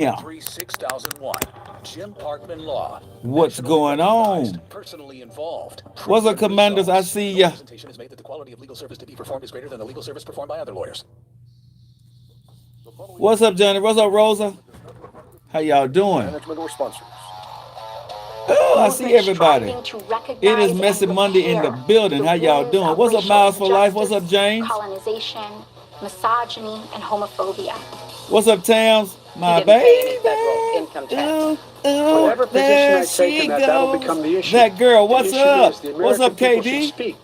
Yeah. 6001. Jim Parkman Law. What's going on? Personally involved. What's up, commanders? I see ya. Presentation is made that the quality of legal service to be performed is greater than the legal service performed by other lawyers. What's up, Johnny? What's up, Rosa? How y'all doing? Management or sponsors. Oh, I see everybody. It is Messy Monday in the building. How y'all doing? What's up, Miles for Life? What's up, James? Colonization, misogyny, and homophobia. What's up, Tams? My baby. Income tax. Ooh, Whatever position there I take she in that'll become the goes. issue. That girl, The what's issue up? is the What's up, American people should KD? speak.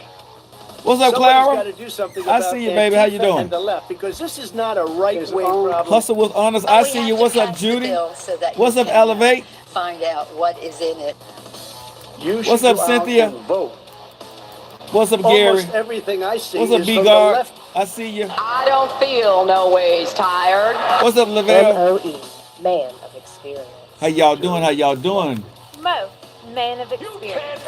What's up, Somebody's Clara? gotta do something I about see you, baby. How you Antifa doing? And the left, because this is not a right-wing problem. Hustle with honors. I see you. What's up, Judy? So What's up, Elevate? Find out what is in it. You should What's up, go out Cynthia? and vote. What's up, Gary? Almost everything I see What's up, is from the B-Guard? left. I see you. I don't feel no ways tired. What's up, Lavelle? MOE, man of experience. How y'all doing? How y'all doing? Mo, man of experience.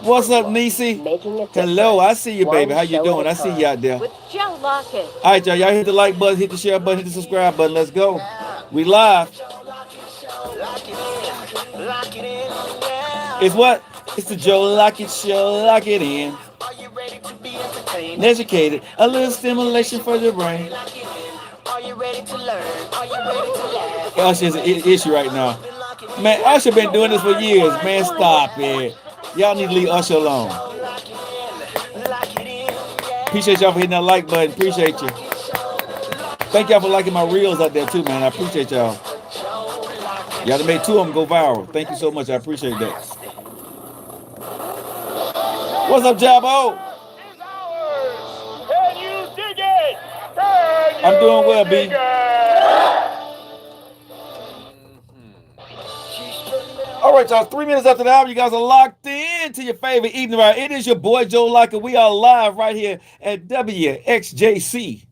What's up, Niecy? Making a Hello, I see you, baby. One How you show doing? at I a see time. you out there. With Joe Lockett. All right, y'all hit the like button, hit the share button, hit the subscribe button. Let's go. We live. It's what? It's the Joe Lockett Show. Lock it in. And educated. A little stimulation for your brain. Usher's an issue right now. Man, Usher been doing this for years. Man, stop it. Y'all need to leave Usher alone. Appreciate y'all for hitting that like button. Appreciate you. Thank y'all for liking my reels out there too, man. I appreciate y'all. Y'all done made 2 of them go viral. Thank you so much. I appreciate that. What's up, Jabbo? I'm doing well, B. All right, y'all. 3 minutes after the hour, you guys are locked in to your favorite evening ride. It is your boy Joe Lockett. We are live right here at WXJC.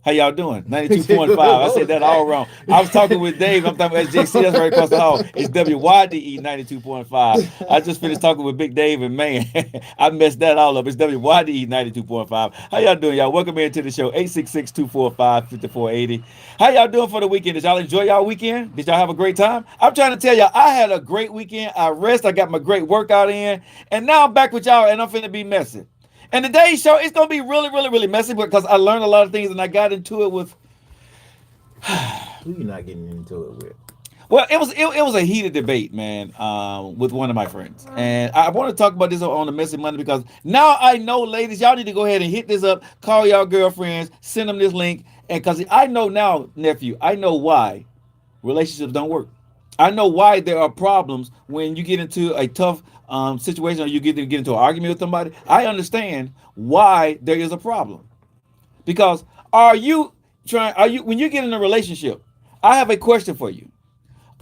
How y'all doing? 92.5. I said that all wrong. I was talking with Dave. I'm talking about SJC. That's right across the hall. It's WYDE 92.5. I just finished talking with Big Dave, and man, I messed that all up. It's WYDE 92.5. How y'all doing, y'all? Welcome into the show. 866-245-5480. How y'all doing for the weekend? Did y'all enjoy y'all weekend? Did y'all have a great time? I'm trying to tell y'all, I had a great weekend. I rest. I got my great workout in. And now I'm back with y'all, and I'm finna be messy. And today's show, it's going to be really, really, really messy because I learned a lot of things and I got into it with... Who you not getting into it with? Well, it was a heated debate, man, with one of my friends. And I want to talk about this on the Messy Monday because now I know, ladies, y'all need to go ahead and hit this up, call y'all girlfriends, send them this link. And because I know now, nephew, I know why relationships don't work. I know why there are problems when you get into a tough situation or you get into an argument with somebody. I understand why there is a problem. Because when you get in a relationship, I have a question for you.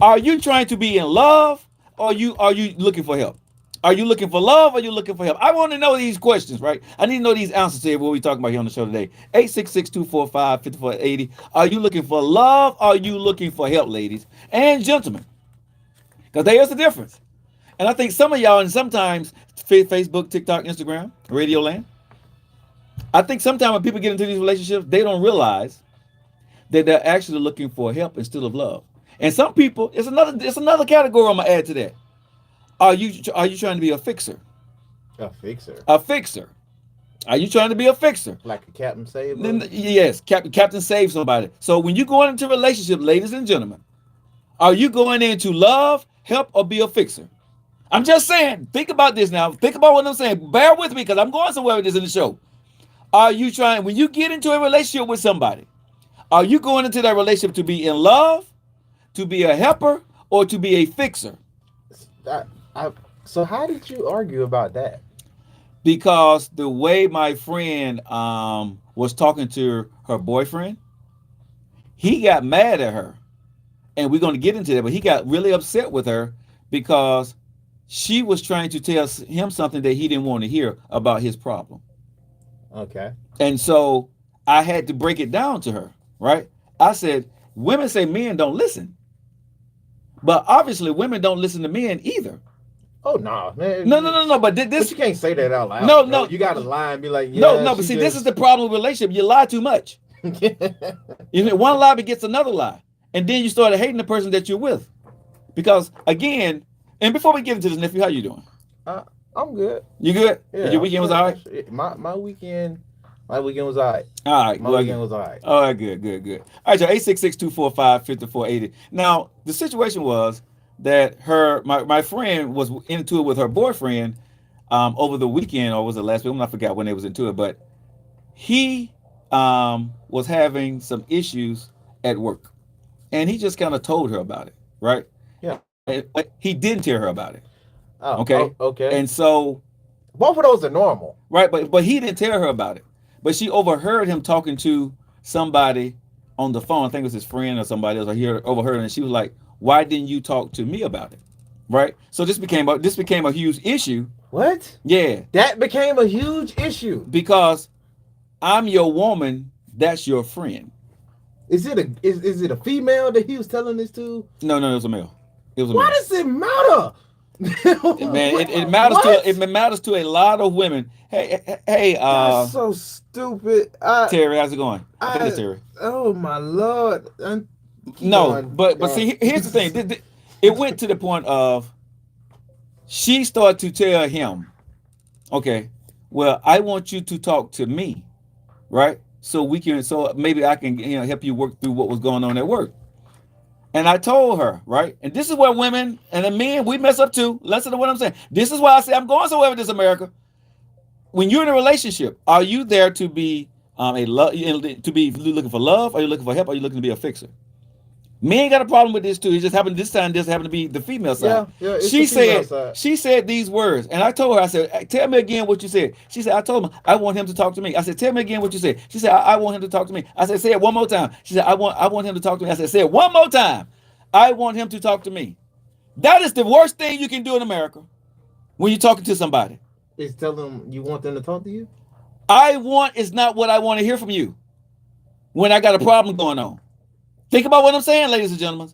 Are you trying to be in love or are you looking for help? Are you looking for love or are you looking for help? I want to know these questions, right? I need to know these answers to what we're talking about here on the show today. 866-245-5480. Are you looking for love or are you looking for help, ladies and gentlemen? Because there's a difference. And I think some of y'all, and sometimes Facebook, TikTok, Instagram, Radio Land, I think sometimes when people get into these relationships, they don't realize that they're actually looking for help instead of love. And some people, it's another category I'm gonna add to that. Are you trying to be a fixer? A fixer. A fixer. Are you trying to be a fixer? Like a Captain Save? Yes, Captain Save somebody. So when you go into a relationship, ladies and gentlemen, are you going in to love, help, or be a fixer? I'm just saying, think about this now. Think about what I'm saying. Bear with me because I'm going somewhere with this in the show. Are you trying, when you get into a relationship with somebody, are you going into that relationship to be in love, to be a helper, or to be a fixer? So how did you argue about that? Because the way my friend was talking to her boyfriend, he got mad at her. And we're going to get into that, but he got really upset with her because she was trying to tell him something that he didn't want to hear about his problem. Okay. And so I had to break it down to her, right? I said, women say men don't listen. But obviously women don't listen to men either. Oh, no, man. No. But this... But you can't say that out loud. No. You got to lie and be like, yeah. No. But see, this is the problem with relationship. You lie too much. You know, one lie begets another lie. And then you started hating the person that you're with. Because again, and before we get into this, nephew, how you doing? I'm good. You good? Yeah, Your weekend was all right? My weekend was all right. All right. My weekend was all right. All right, good. All right, y'all, 866-245-5480. Now, the situation was that my friend was into it with her boyfriend over the weekend, or was it last week? I forgot when they was into it, but he was having some issues at work. And he just kind of told her about it, right? Yeah. But he didn't tell her about it. Oh, Okay. okay. And so both of those are normal. right, but he didn't tell her about it. But she overheard him talking to somebody on the phone. I think it was his friend or somebody else. Overheard, and she was like, "Why didn't you talk to me about it?" Right. So this became a huge issue. What? Yeah. That became a huge issue. Because I'm your woman. That's your friend. Is it a female that he was telling this to? No, it was a male. It was a Why male. does it matter? Man, it matters it matters to a lot of women. Hey, That's so stupid. Terry, how's it going? I think it's Terry. Oh my Lord. No, but see, here's the thing. It went to the point of she started to tell him, okay, well, I want you to talk to me, right? So maybe I can help you work through what was going on at work. And I told her, right? And this is where women and the men, we mess up too. Listen to what I'm saying. This is why I say I'm going somewhere with this, America. When you're in a relationship, are you there to be to be looking for love? Are you looking for help? Are you looking to be a fixer? Men got a problem with this too. It just happened this time. This happened to be the female side. Yeah. She said these words, and I told her. I said, "Tell me again what you said." She said, "I told him I want him to talk to me." I said, "Tell me again what you said." She said, I want him to talk to me." I said, "Say it one more time." She said, I want him to talk to me." I said, "Say it one more time." I want him to talk to me. That is the worst thing you can do in America when you're talking to somebody. Is tell them you want them to talk to you? I want is not what I want to hear from you when I got a problem going on. Think about what I'm saying, ladies and gentlemen.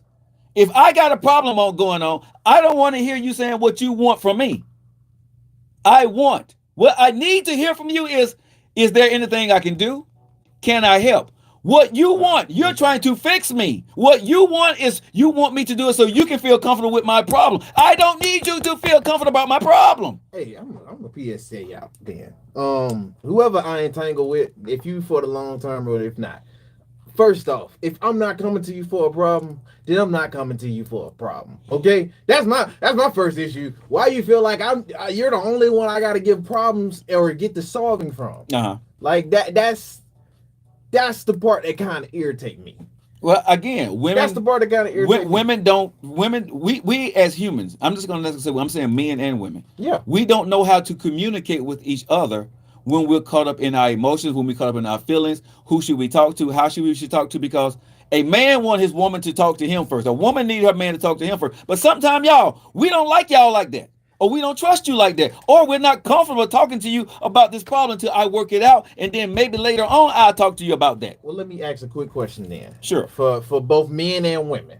If I got a problem going on, I don't want to hear you saying what you want from me. What I need to hear from you is there anything I can do? Can I help? What you want, you're trying to fix me. What you want is you want me to do it so you can feel comfortable with my problem. I don't need you to feel comfortable about my problem. Hey, I'm a PSA out then. Whoever I entangle with, if you for the long term or if not. First off, if I'm not coming to you for a problem, then I'm not coming to you for a problem. Okay, that's my first issue. Why you feel like you're the only one I got to give problems or get the solving from? Like that's the part that kind of irritate me. Well, again, women. That's the part that kind of irritates me. We as humans. I'm just gonna say. I'm saying men and women. Yeah. We don't know how to communicate with each other when we're caught up in our emotions, when we're caught up in our feelings. Who should we talk to? How should we talk to? Because a man wants his woman to talk to him first. A woman needs her man to talk to him first. But sometimes, y'all, we don't like y'all like that. Or we don't trust you like that. Or we're not comfortable talking to you about this problem until I work it out. And then maybe later on, I'll talk to you about that. Well, let me ask a quick question then. Sure. For both men and women.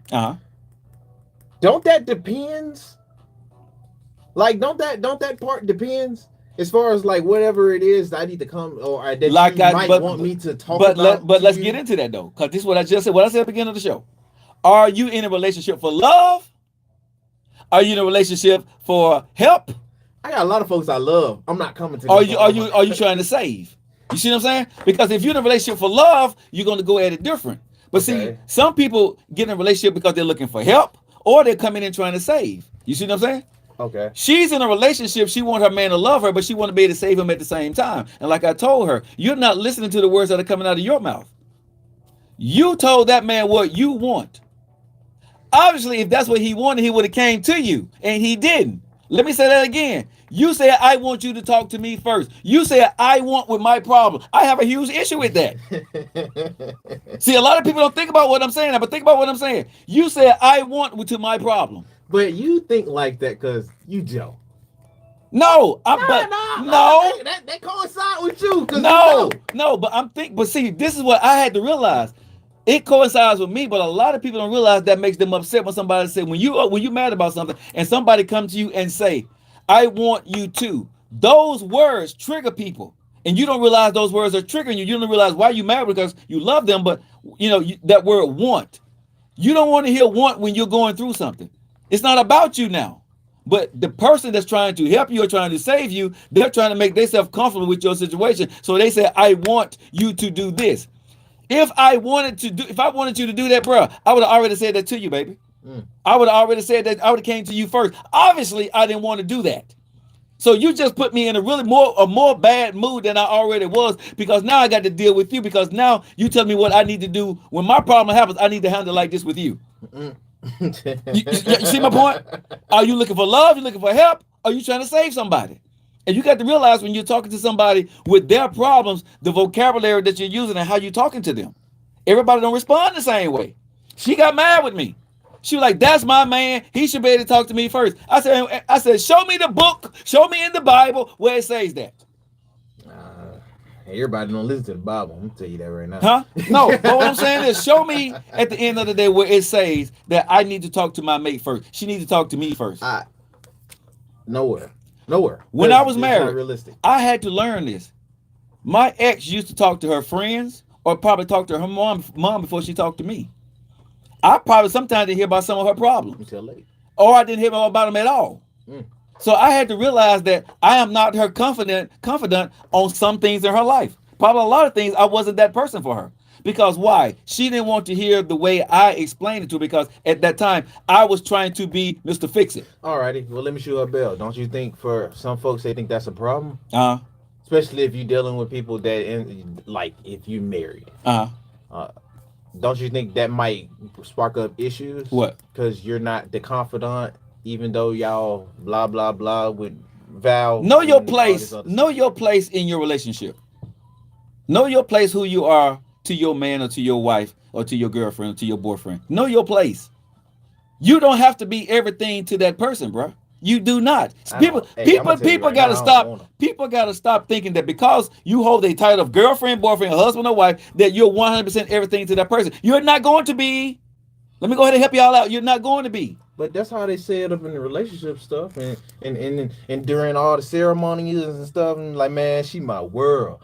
Don't that depends? Like, don't that part depends? As far as like whatever it is I need to come or that like you might want me to talk about. But let's get into that though, because this is what I just said. What I said at the beginning of the show. Are you in a relationship for love? Are you in a relationship for help? I got a lot of folks I love. I'm not coming to. Are you trying to save? You see what I'm saying? Because if you're in a relationship for love, you're going to go at it different. But see, some people get in a relationship because they're looking for help, or they're coming in trying to save. You see what I'm saying? Okay. She's in a relationship. She wants her man to love her, but she wants to be able to save him at the same time. And like I told her, you're not listening to the words that are coming out of your mouth. You told that man what you want. Obviously, if that's what he wanted, he would have came to you, and he didn't. Let me say that again. You said, I want you to talk to me first. You said, I want with my problem. I have a huge issue with that. See, a lot of people don't think about what I'm saying, but think about what I'm saying. You said, I want to my problem. But you think like that because you Joe. No, that coincide with you. No, but see, this is what I had to realize. It coincides with me, but a lot of people don't realize that makes them upset when somebody say, when you mad about something and somebody comes to you and say, I want you to. Those words trigger people. And you don't realize those words are triggering you. You don't realize why you married because you love them, but that word want. You don't want to hear want when you're going through something. It's not about you now. But the person that's trying to help you or trying to save you, they're trying to make themselves comfortable with your situation. So they say, I want you to do this. If I wanted you to do that, bro, I would have already said that to you, baby. I would have already said that. I would have came to you first. Obviously, I didn't want to do that. So you just put me in a more bad mood than I already was, because now I got to deal with you, because now you tell me what I need to do. When my problem happens, I need to handle it like this with you. You see my point? Are you looking for love? You looking for help? Are you trying to save somebody? And you got to realize when you're talking to somebody with their problems, the vocabulary that you're using and how you're talking to them. Everybody don't respond the same way. She got mad with me. She was like, that's my man. He should be able to talk to me first. I said, show me the book. Show me in the Bible where it says that. Everybody don't listen to the Bible. I'm going to tell you that right now. Huh? No, but what I'm saying is, show me at the end of the day where it says that I need to talk to my mate first. She needs to talk to me first. Nowhere. When I was married, realistic. I had to learn this. My ex used to talk to her friends or probably talk to her mom before she talked to me. I probably sometimes didn't hear about some of her problems. Until late. Or I didn't hear about them at all. So I had to realize that I am not her confidant on some things in her life. Probably a lot of things I wasn't that person for her. Because why? She didn't want to hear the way I explained it to her, because at that time I was trying to be Mr. Fix-It. Alrighty, well, let me shoot a bell. Don't you think for some folks they think that's a problem? Especially if you're dealing with people that, like, if you married. Don't you think that might spark up issues? What? Because you're not the confidant, even though y'all blah blah blah with Val. Know your place. Know your place in your relationship. Know your place, who you are to your man or to your wife or to your girlfriend or to your boyfriend. Know your place. You don't have to be everything to that person, bro. You do not. People gotta stop. People gotta stop thinking that because you hold a title of girlfriend, boyfriend, husband, or wife, that you're 100% everything to that person. You're not going to be. Let me go ahead and help y'all out. You're not going to be. But that's how they say it up in the relationship stuff, and during all the ceremonies and stuff. And like, man, she my world.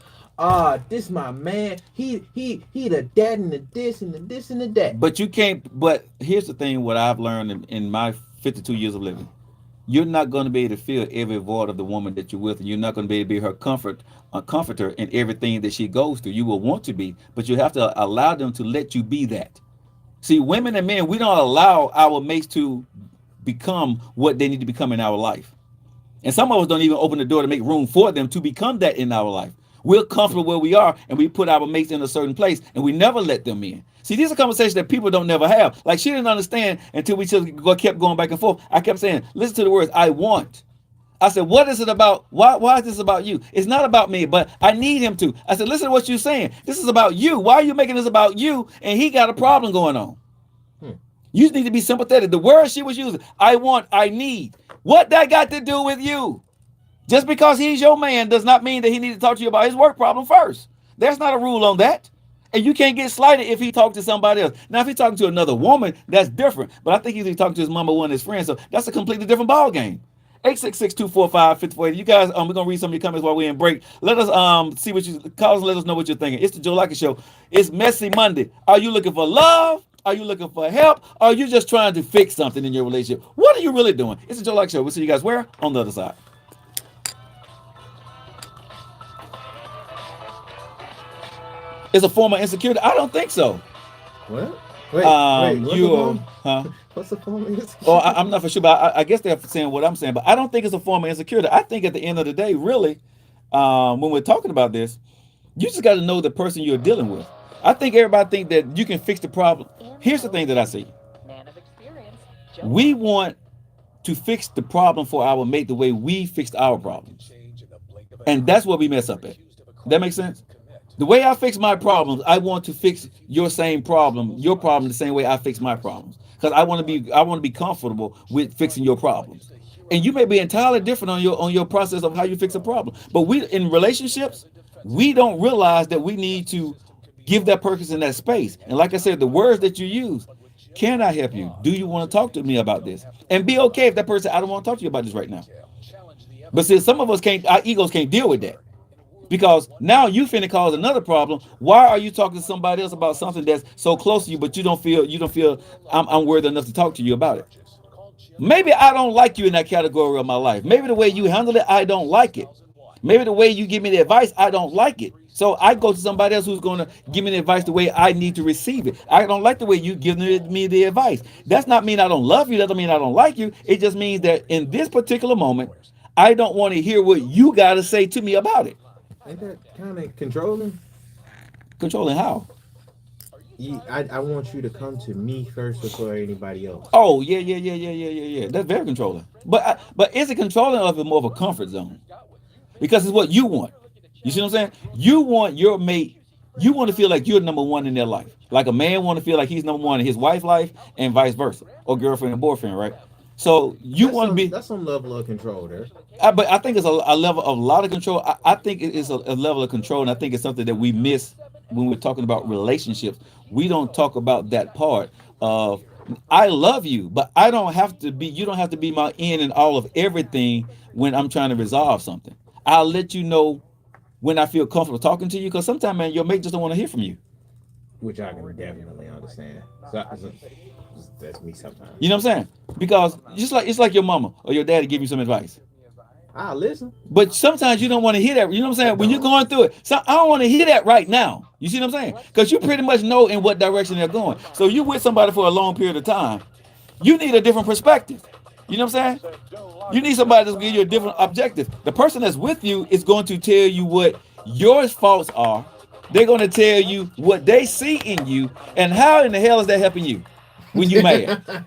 This my man. He the dad and the this and the this and the that. But you can't. But here's the thing: what I've learned in my 52 years of living. You're not going to be able to fill every void of the woman that you're with, and you're not going to be able to be her comforter in everything that she goes through. You will want to be, but you have to allow them to let you be that. See, women and men, we don't allow our mates to become what they need to become in our life. And some of us don't even open the door to make room for them to become that in our life. We're comfortable where we are, and we put our mates in a certain place, and we never let them in. See, these are conversations that people don't never have. Like, she didn't understand until we just kept going back and forth. I kept saying, listen to the words, I want. I said, what is it about? Why is this about you? It's not about me, but I need him to. I said, listen to what you're saying. This is about you. Why are you making this about you? And he got a problem going on. You need to be sympathetic. The word she was using, I want, I need. What that got to do with you? Just because he's your man does not mean that he needs to talk to you about his work problem first. There's not a rule on that. And you can't get slighted if he talks to somebody else. Now, if he's talking to another woman, that's different. But I think he's talking to his mama, one of his friends. So that's a completely different ball game. 866-245-5480. You guys, we're gonna read some of your comments while we're in break. Let us see what you call us. Let us know what you're thinking. It's the Joe Lockett Show. It's Messy Monday. Are you looking for love? Are you looking for help? Or are you just trying to fix something in your relationship? What are you really doing? It's the Joe Lockett Show. We'll see you guys where? On the other side. It's a form of insecurity? I don't think so. What? Wait, what's the form of insecurity? Oh, I'm not for sure, but I guess they're saying what I'm saying, but I don't think it's a form of insecurity. I think at the end of the day, really, when we're talking about this, you just got to know the person you're dealing with. I think everybody think that you can fix the problem. Here's the thing that I see. Man of experience. We want to fix the problem for our mate the way we fixed our problems. And that's what we mess up at. That makes sense? The way I fix my problems, I want to fix your problem the same way I fix my problems. Because I want to be comfortable with fixing your problems. And you may be entirely different on your process of how you fix a problem. But we in relationships, we don't realize that we need to give that person in that space. And like I said, the words that you use, can I help you? Do you want to talk to me about this? And be okay if that person, I don't want to talk to you about this right now. But see, some of us our egos can't deal with that. Because now you finna cause another problem. Why are you talking to somebody else about something that's so close to you, but you don't feel I'm worthy enough to talk to you about it? Maybe I don't like you in that category of my life. Maybe the way you handle it, I don't like it. Maybe the way you give me the advice, I don't like it. So I go to somebody else who's going to give me the advice the way I need to receive it. I don't like the way you give me the advice. That's not mean I don't love you. That doesn't mean I don't like you. It just means that in this particular moment, I don't want to hear what you got to say to me about it. Ain't that kind of controlling? Controlling how? I want you to come to me first before anybody else. Oh, yeah. That's very controlling. But is it controlling or is it more of a comfort zone? Because it's what you want. You see what I'm saying? You want your mate, you want to feel like you're number one in their life. Like a man want to feel like he's number one in his wife's life and vice versa. Or girlfriend and boyfriend, right? So you want to be... That's some level of control there. But I think it's a level of a lot of control. I think it is a level of control, and I think it's something that we miss when we're talking about relationships. We don't talk about that part of, I love you, but I don't have to be, you don't have to be my in and all of everything when I'm trying to resolve something. I'll let you know when I feel comfortable talking to you, because sometimes, man, your mate just don't want to hear from you. Which I can definitely understand. So, that's me sometimes. You know what I'm saying? Because it's like your mama or your daddy give you some advice. I'll listen. But sometimes you don't want to hear that. You know what I'm saying? When you're going through it, so I don't want to hear that right now. You see what I'm saying? Because you pretty much know in what direction they're going. So you with somebody for a long period of time, you need a different perspective. You know what I'm saying? You need somebody that's give you a different objective. The person that's with you is going to tell you what your faults are. They're going to tell you what they see in you, and how in the hell is that helping you when you mad?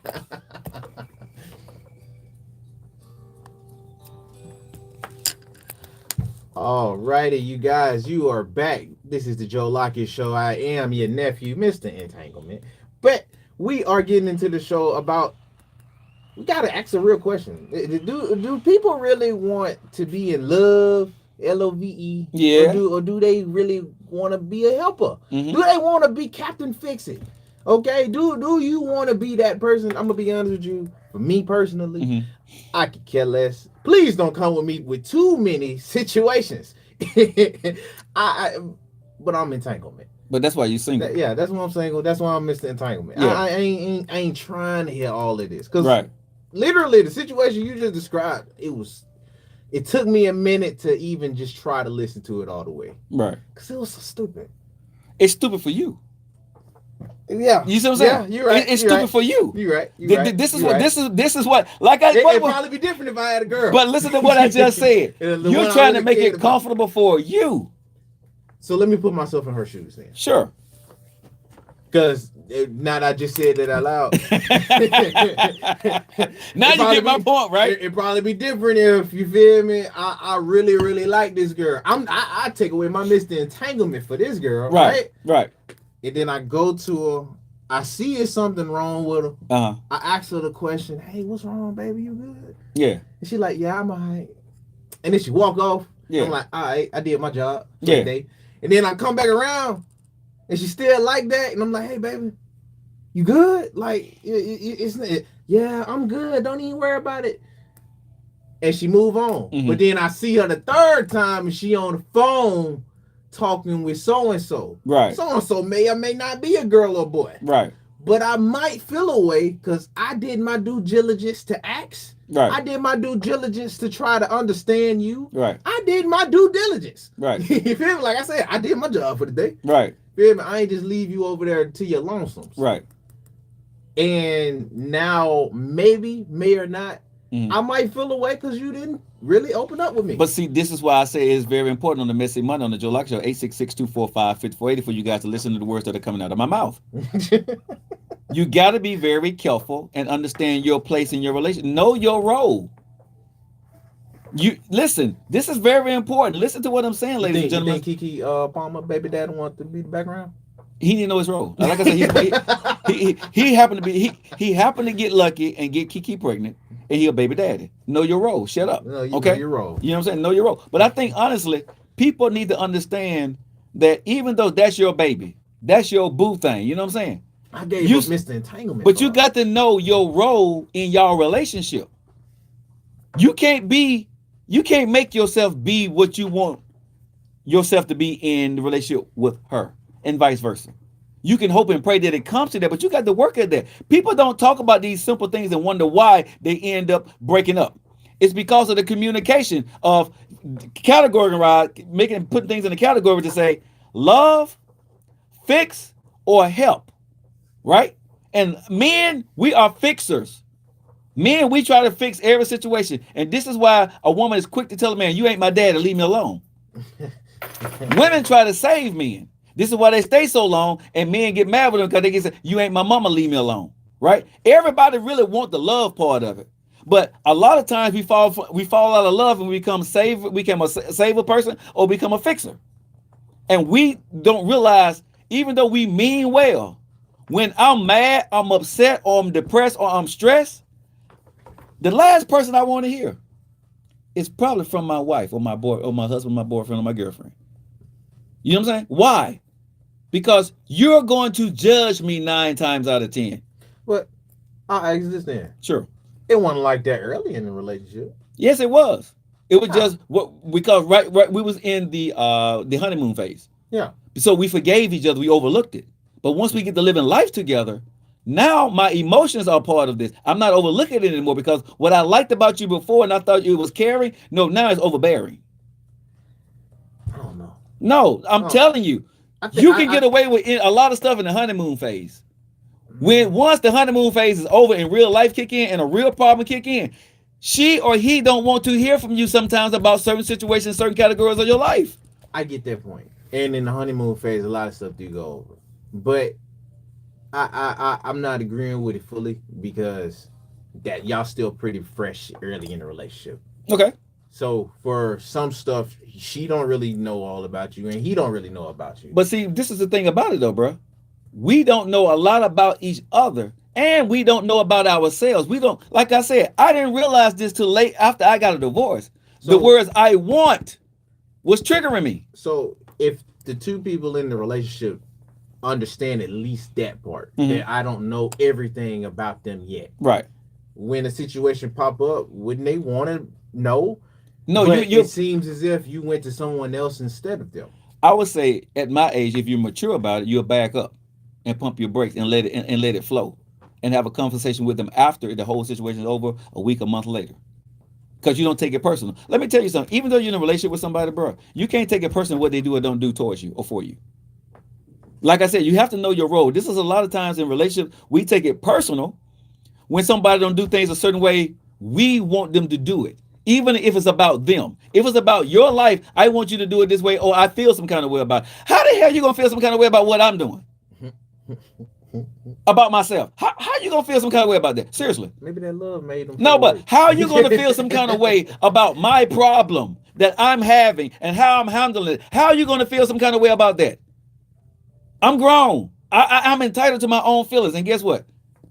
All righty, you guys, you are back. This is the Joe Lockett Show. I am your nephew, Mr. Entanglement. But we are getting into the show about, we got to ask a real question. Do people really want to be in love, L-O-V-E? Yeah. Or do they really want to be a helper? Mm-hmm. Do they want to be Captain Fix-It? Okay, do you want to be that person? I'm going to be honest with you. For me personally, I could care less. Please don't come with me with too many situations. But I'm entanglement. But that's why you're single. That's why I'm single. That's why I'm Mr. Entanglement. Yeah. I ain't trying to hear all of this. Because right. Literally, the situation you just described, it took me a minute to even just try to listen to it all the way. Right. Because it was so stupid. It's stupid for you. Yeah, you see what I'm saying? Yeah, you're right. It's stupid for you. You're right. This is what. Like it'd probably be different if I had a girl. But listen to what I just said. You're trying to make it comfortable for you. So let me put myself in her shoes then. Sure. Because now that I just said that out loud. Now you get my point, right? It'd probably be different if, you feel me, I really, really like this girl. I take away my Mr. Entanglement for this girl, right? Right. And then I go to her. I see it's something wrong with her. I ask her the question, hey, what's wrong, baby? You good? Yeah. And she like, yeah, I'm all right. And then she walk off. Yeah. I'm like, all right, I did my job for the day. And then I come back around and she still like that. And I'm like, hey, baby, you good? Like, yeah, I'm good. Don't even worry about it. And she move on. Mm-hmm. But then I see her the third time and she on the phone talking with so-and-so. Right. So-and-so may or may not be a girl or boy. Right. But I might feel a way because I did my due diligence to ask. Right. I did my due diligence to try to understand you. Right. I did my due diligence. Right. You feel me? Like I said, I did my job for the day. Right. Feel me? I ain't just leave you over there to your lonesomes. Right. And now maybe, may or not, I might feel away because you didn't really open up with me. But see, this is why I say it's very important on the Messy Monday on the Joe Lockett Show, 866-245-5480 for you guys to listen to the words that are coming out of my mouth. You got to be very careful and understand your place in your relation. Know your role. You listen. This is very important. Listen to what I'm saying, ladies and gentlemen. You think Kiki Palmer, baby daddy, want to be the background? He didn't know his role. Like I said, he happened to be he happened to get lucky and get Kiki pregnant, and he a baby daddy. Know your role. Shut up. No, you okay? know your role. You know what I'm saying? Know your role. But I think honestly, people need to understand that even though that's your baby, that's your boo thing. You know what I'm saying? I gave you Mr. Entanglement. But you got to know your role in your relationship. You can't make yourself be what you want yourself to be in the relationship with her, and vice versa. You can hope and pray that it comes to that, but you got to work at that. People don't talk about these simple things and wonder why they end up breaking up. It's because of the communication of putting things in the category to say love, fix, or help, right? And men, we are fixers. Men, we try to fix every situation. And this is why a woman is quick to tell a man, you ain't my daddy, leave me alone. Women try to save men. This is why they stay so long, and men get mad with them because they get say, you ain't my mama, leave me alone, right? Everybody really want the love part of it. But a lot of times we fall out of love and we become a saver person or become a fixer. And we don't realize, even though we mean well, when I'm mad, I'm upset, or I'm depressed, or I'm stressed, the last person I want to hear is probably from my wife or my boy or my husband, my boyfriend, or my girlfriend. You know what I'm saying? Why? Because you're going to judge me 9 times out of 10. But I ask this then. Sure. It wasn't like that early in the relationship. Yes, it was. It was just because right we was in the honeymoon phase. Yeah. So we forgave each other, we overlooked it. But once we get to living life together, now my emotions are part of this. I'm not overlooking it anymore because what I liked about you before and I thought it was caring, no, now it's overbearing. I don't know. No, I'm telling you, you can get away with a lot of stuff in the honeymoon phase. When once the honeymoon phase is over and real life kick in and a real problem kick in, she or he don't want to hear from you sometimes about certain situations, certain categories of your life. I get that point. And in the honeymoon phase, a lot of stuff do go over. But I'm not agreeing with it fully because that y'all still pretty fresh early in the relationship. Okay. So for some stuff, she don't really know all about you and he don't really know about you. But see, this is the thing about it though, bro. We don't know a lot about each other and we don't know about ourselves. We don't, like I said, I didn't realize this till late after I got a divorce. So, the words I want was triggering me. So if the two people in the relationship understand at least that part, that I don't know everything about them yet. Right. When a situation pop up, wouldn't they want to know? No, but it seems as if you went to someone else instead of them. I would say at my age, if you're mature about it, you'll back up and pump your brakes and let it flow and have a conversation with them after the whole situation is over, a week, a month later. Because you don't take it personal. Let me tell you something. Even though you're in a relationship with somebody, bro, you can't take it personal what they do or don't do towards you or for you. Like I said, you have to know your role. This is a lot of times in relationships, we take it personal when somebody don't do things a certain way. We want them to do it, even if it's about them. If it's about your life, I want you to do it this way, or I feel some kind of way about it. How the hell you gonna feel some kind of way about what I'm doing? About myself. How you gonna feel some kind of way about that? Seriously. Maybe that love made them. No, but how are you gonna feel some kind of way about my problem that I'm having and how I'm handling it? How are you gonna feel some kind of way about that? I'm grown. I'm entitled to my own feelings, and guess what?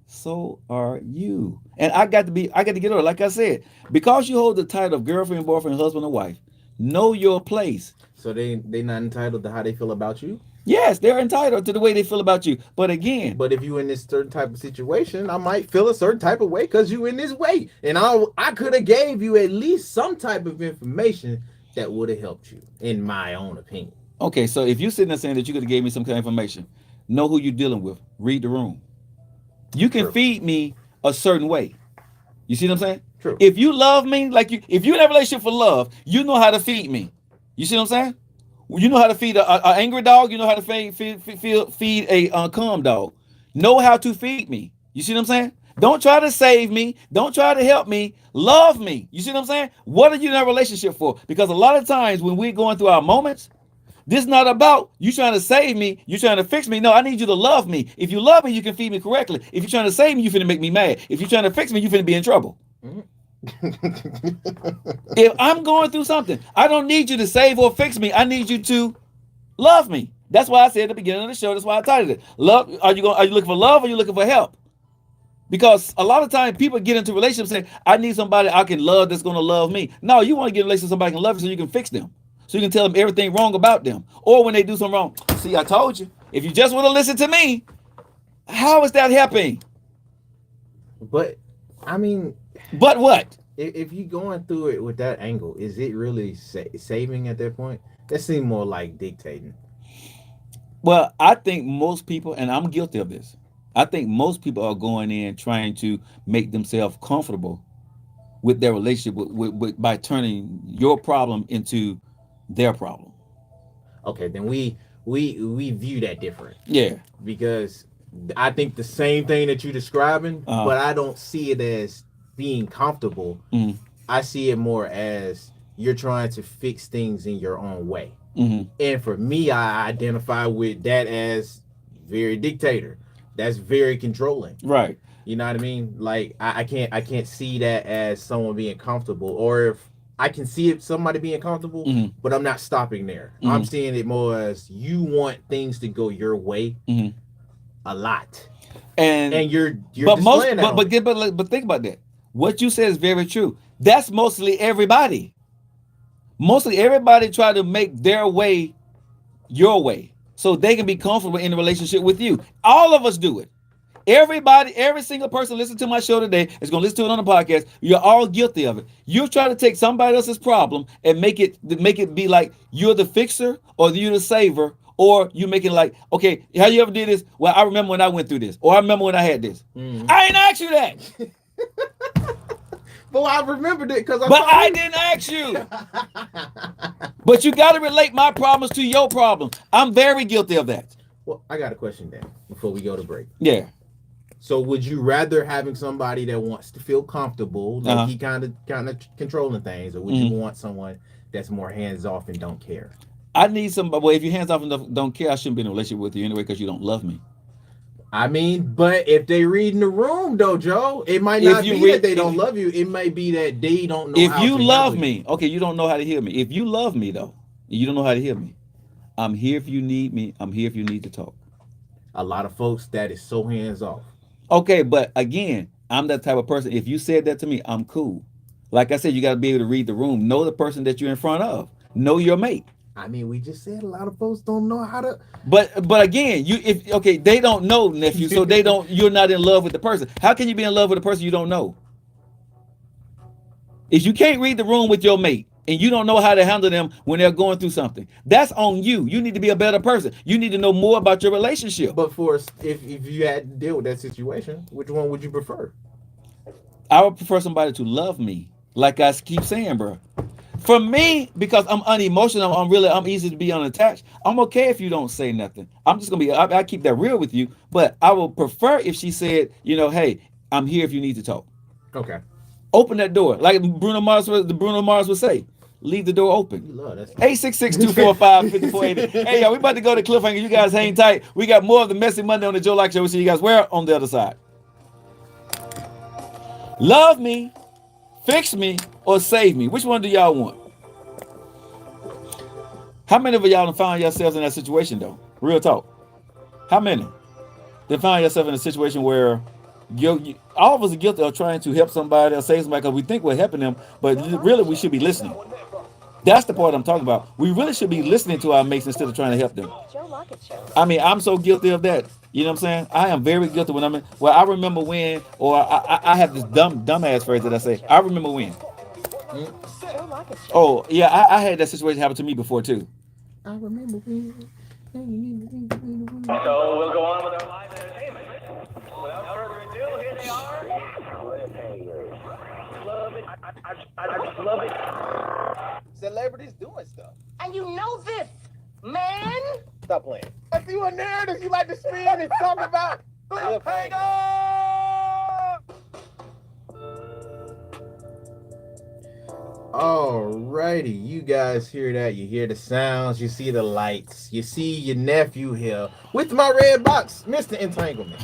So are you. And I got to get over. Like I said, because you hold the title of girlfriend, boyfriend, husband, or wife, know your place. So they not entitled to how they feel about you? Yes, they're entitled to the way they feel about you. But again, if you in this certain type of situation, I might feel a certain type of way because you in this way. And I could have gave you at least some type of information that would have helped you, in my own opinion. Okay, so if you're sitting there saying that you could have gave me some kind of information, know who you're dealing with. Read the room. You can feed me a certain way. You see what I'm saying? True. If you love me, if you're in a relationship for love, you know how to feed me. You see what I'm saying? You know how to feed an angry dog. You know how to feed a calm dog. Know how to feed me. You see what I'm saying? Don't try to save me. Don't try to help me. Love me. You see what I'm saying? What are you in a relationship for? Because a lot of times when we're going through our moments, this is not about you trying to save me, you trying to fix me. No, I need you to love me. If you love me, you can feed me correctly. If you're trying to save me, you finna make me mad. If you're trying to fix me, you finna be in trouble. If I'm going through something, I don't need you to save or fix me. I need you to love me. That's why I said at the beginning of the show, that's why I titled it. Love. Are you looking for love or are you looking for help? Because a lot of times people get into relationships saying, I need somebody I can love that's going to love me. No, you want to get in a relationship with somebody who can love you so you can fix them. So you can tell them everything wrong about them. Or when they do something wrong, see, I told you. If you just want to listen to me, how is that helping? But, I mean... But what? if you going through it with that angle, is it really saving at that point? That seems more like dictating. Well, I think most people, and I'm guilty of this. I think most people are going in trying to make themselves comfortable with their relationship by turning your problem into their problem. Okay, then we view that different. Yeah. Because I think the same thing that you're describing, Uh-huh. but I don't see it as being comfortable. Mhm. I see it more as you're trying to fix things in your own way. Mhm. And for me, I identify with that as very dictator. That's very controlling. Right. You know what I mean? Like I can't see that as someone being comfortable, or if I can see it somebody being comfortable, Mhm. but I'm not stopping there. Mhm. I'm seeing it more as you want things to go your way Mhm. a lot. And you're but most displaying that on me. but think about that. What you said is very true. That's mostly everybody. Mostly everybody try to make their way your way so they can be comfortable in a relationship with you. All of us do it. Everybody, every single person listening to my show today is going to listen to it on the podcast. You're all guilty of it. You're trying to take somebody else's problem and make it be like you're the fixer or you're the saver, or you make it like, okay, how you ever did this? Well, I remember when I went through this, or I remember when I had this. I ain't asked you that. Well, I remembered it because But I didn't ask you. But you got to relate my problems to your problem. I'm very guilty of that. Well, I got a question then before we go to break. Yeah. So would you rather having somebody that wants to feel comfortable, like Uh-huh. he kind of controlling things, or would you want someone that's more hands off and don't care? I need somebody. Well, if you're hands off and don't care, I shouldn't be in a relationship with you anyway because you don't love me. I mean, but if they read in the room though, Joe, it might not be that they don't love you. It may be that they don't know. If how you to love handle me, okay, you don't know how to hear me. If you love me though, you don't know how to hear me. I'm here if you need me. I'm here if you need to talk. A lot of folks that is so hands off. Okay, but again, I'm that type of person. If you said that to me, I'm cool. Like I said, you got to be able to read the room. Know the person that you're in front of. Know your mate. I mean, we just said a lot of folks don't know how to. But again, they don't know, nephew, so you're not in love with the person. How can you be in love with a person you don't know? If you can't read the room with your mate and you don't know how to handle them when they're going through something, that's on you. You need to be a better person. You need to know more about your relationship. But if you had to deal with that situation, which one would you prefer? I would prefer somebody to love me, like I keep saying, bro. For me, because I'm unemotional, I'm easy to be unattached. I'm okay if you don't say nothing. I'm just gonna be. I keep that real with you. But I would prefer if she said, hey, I'm here if you need to talk. Okay. Open that door, like Bruno Mars would say. Leave the door open. 866-245-5480. Hey, y'all, we about to go to cliffhanger. You guys hang tight. We got more of the Messy Monday on the Joe Lockett Show. We'll see you guys where on the other side. Love me, fix me, or save me. Which one do y'all want? How many of y'all have found yourselves in that situation, though? Real talk. How many? They found yourself in a situation where all of us are guilty of trying to help somebody or save somebody because we think we're helping them, but really we should be listening. That's the part I'm talking about. We really should be listening to our mates instead of trying to help them. Joe Lockett Show. I mean, I'm so guilty of that. You know what I'm saying? I am very guilty when I'm in. Well, I remember when, or I have this dumbass phrase that I say. I remember when. Joe Lockett Show. Oh, yeah, I had that situation happen to me before, too. I remember when. So we'll go on with our live entertainment. Without further ado, here they are. Love it. I just love it. Celebrities doing stuff. And you know this, man. Stop playing. I see what narrative you like to spin and talk about. Alrighty, you guys hear that? You hear the sounds, you see the lights, you see your nephew here with my red box, Mr. Entanglement.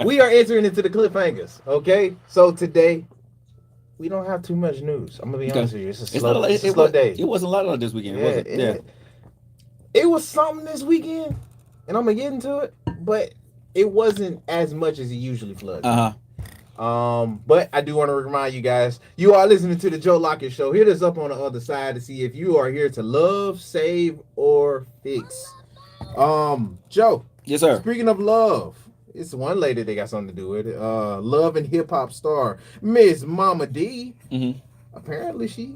We are entering into the cliffhangers, okay? So today, we don't have too much news. I'm gonna be honest with you. It's a slow day. It wasn't a lot of this weekend, was it? It was something this weekend, and I'm gonna get into it, but it wasn't as much as it usually floods. But I do want to remind you guys, you are listening to the Joe Lockett Show. Hit us up on the other side to see if you are here to love, save, or fix. Joe. Yes, sir. Speaking of love, It's one lady that got something to do with it. Love and hip hop star Miss Mama D. Mm-hmm. Apparently, she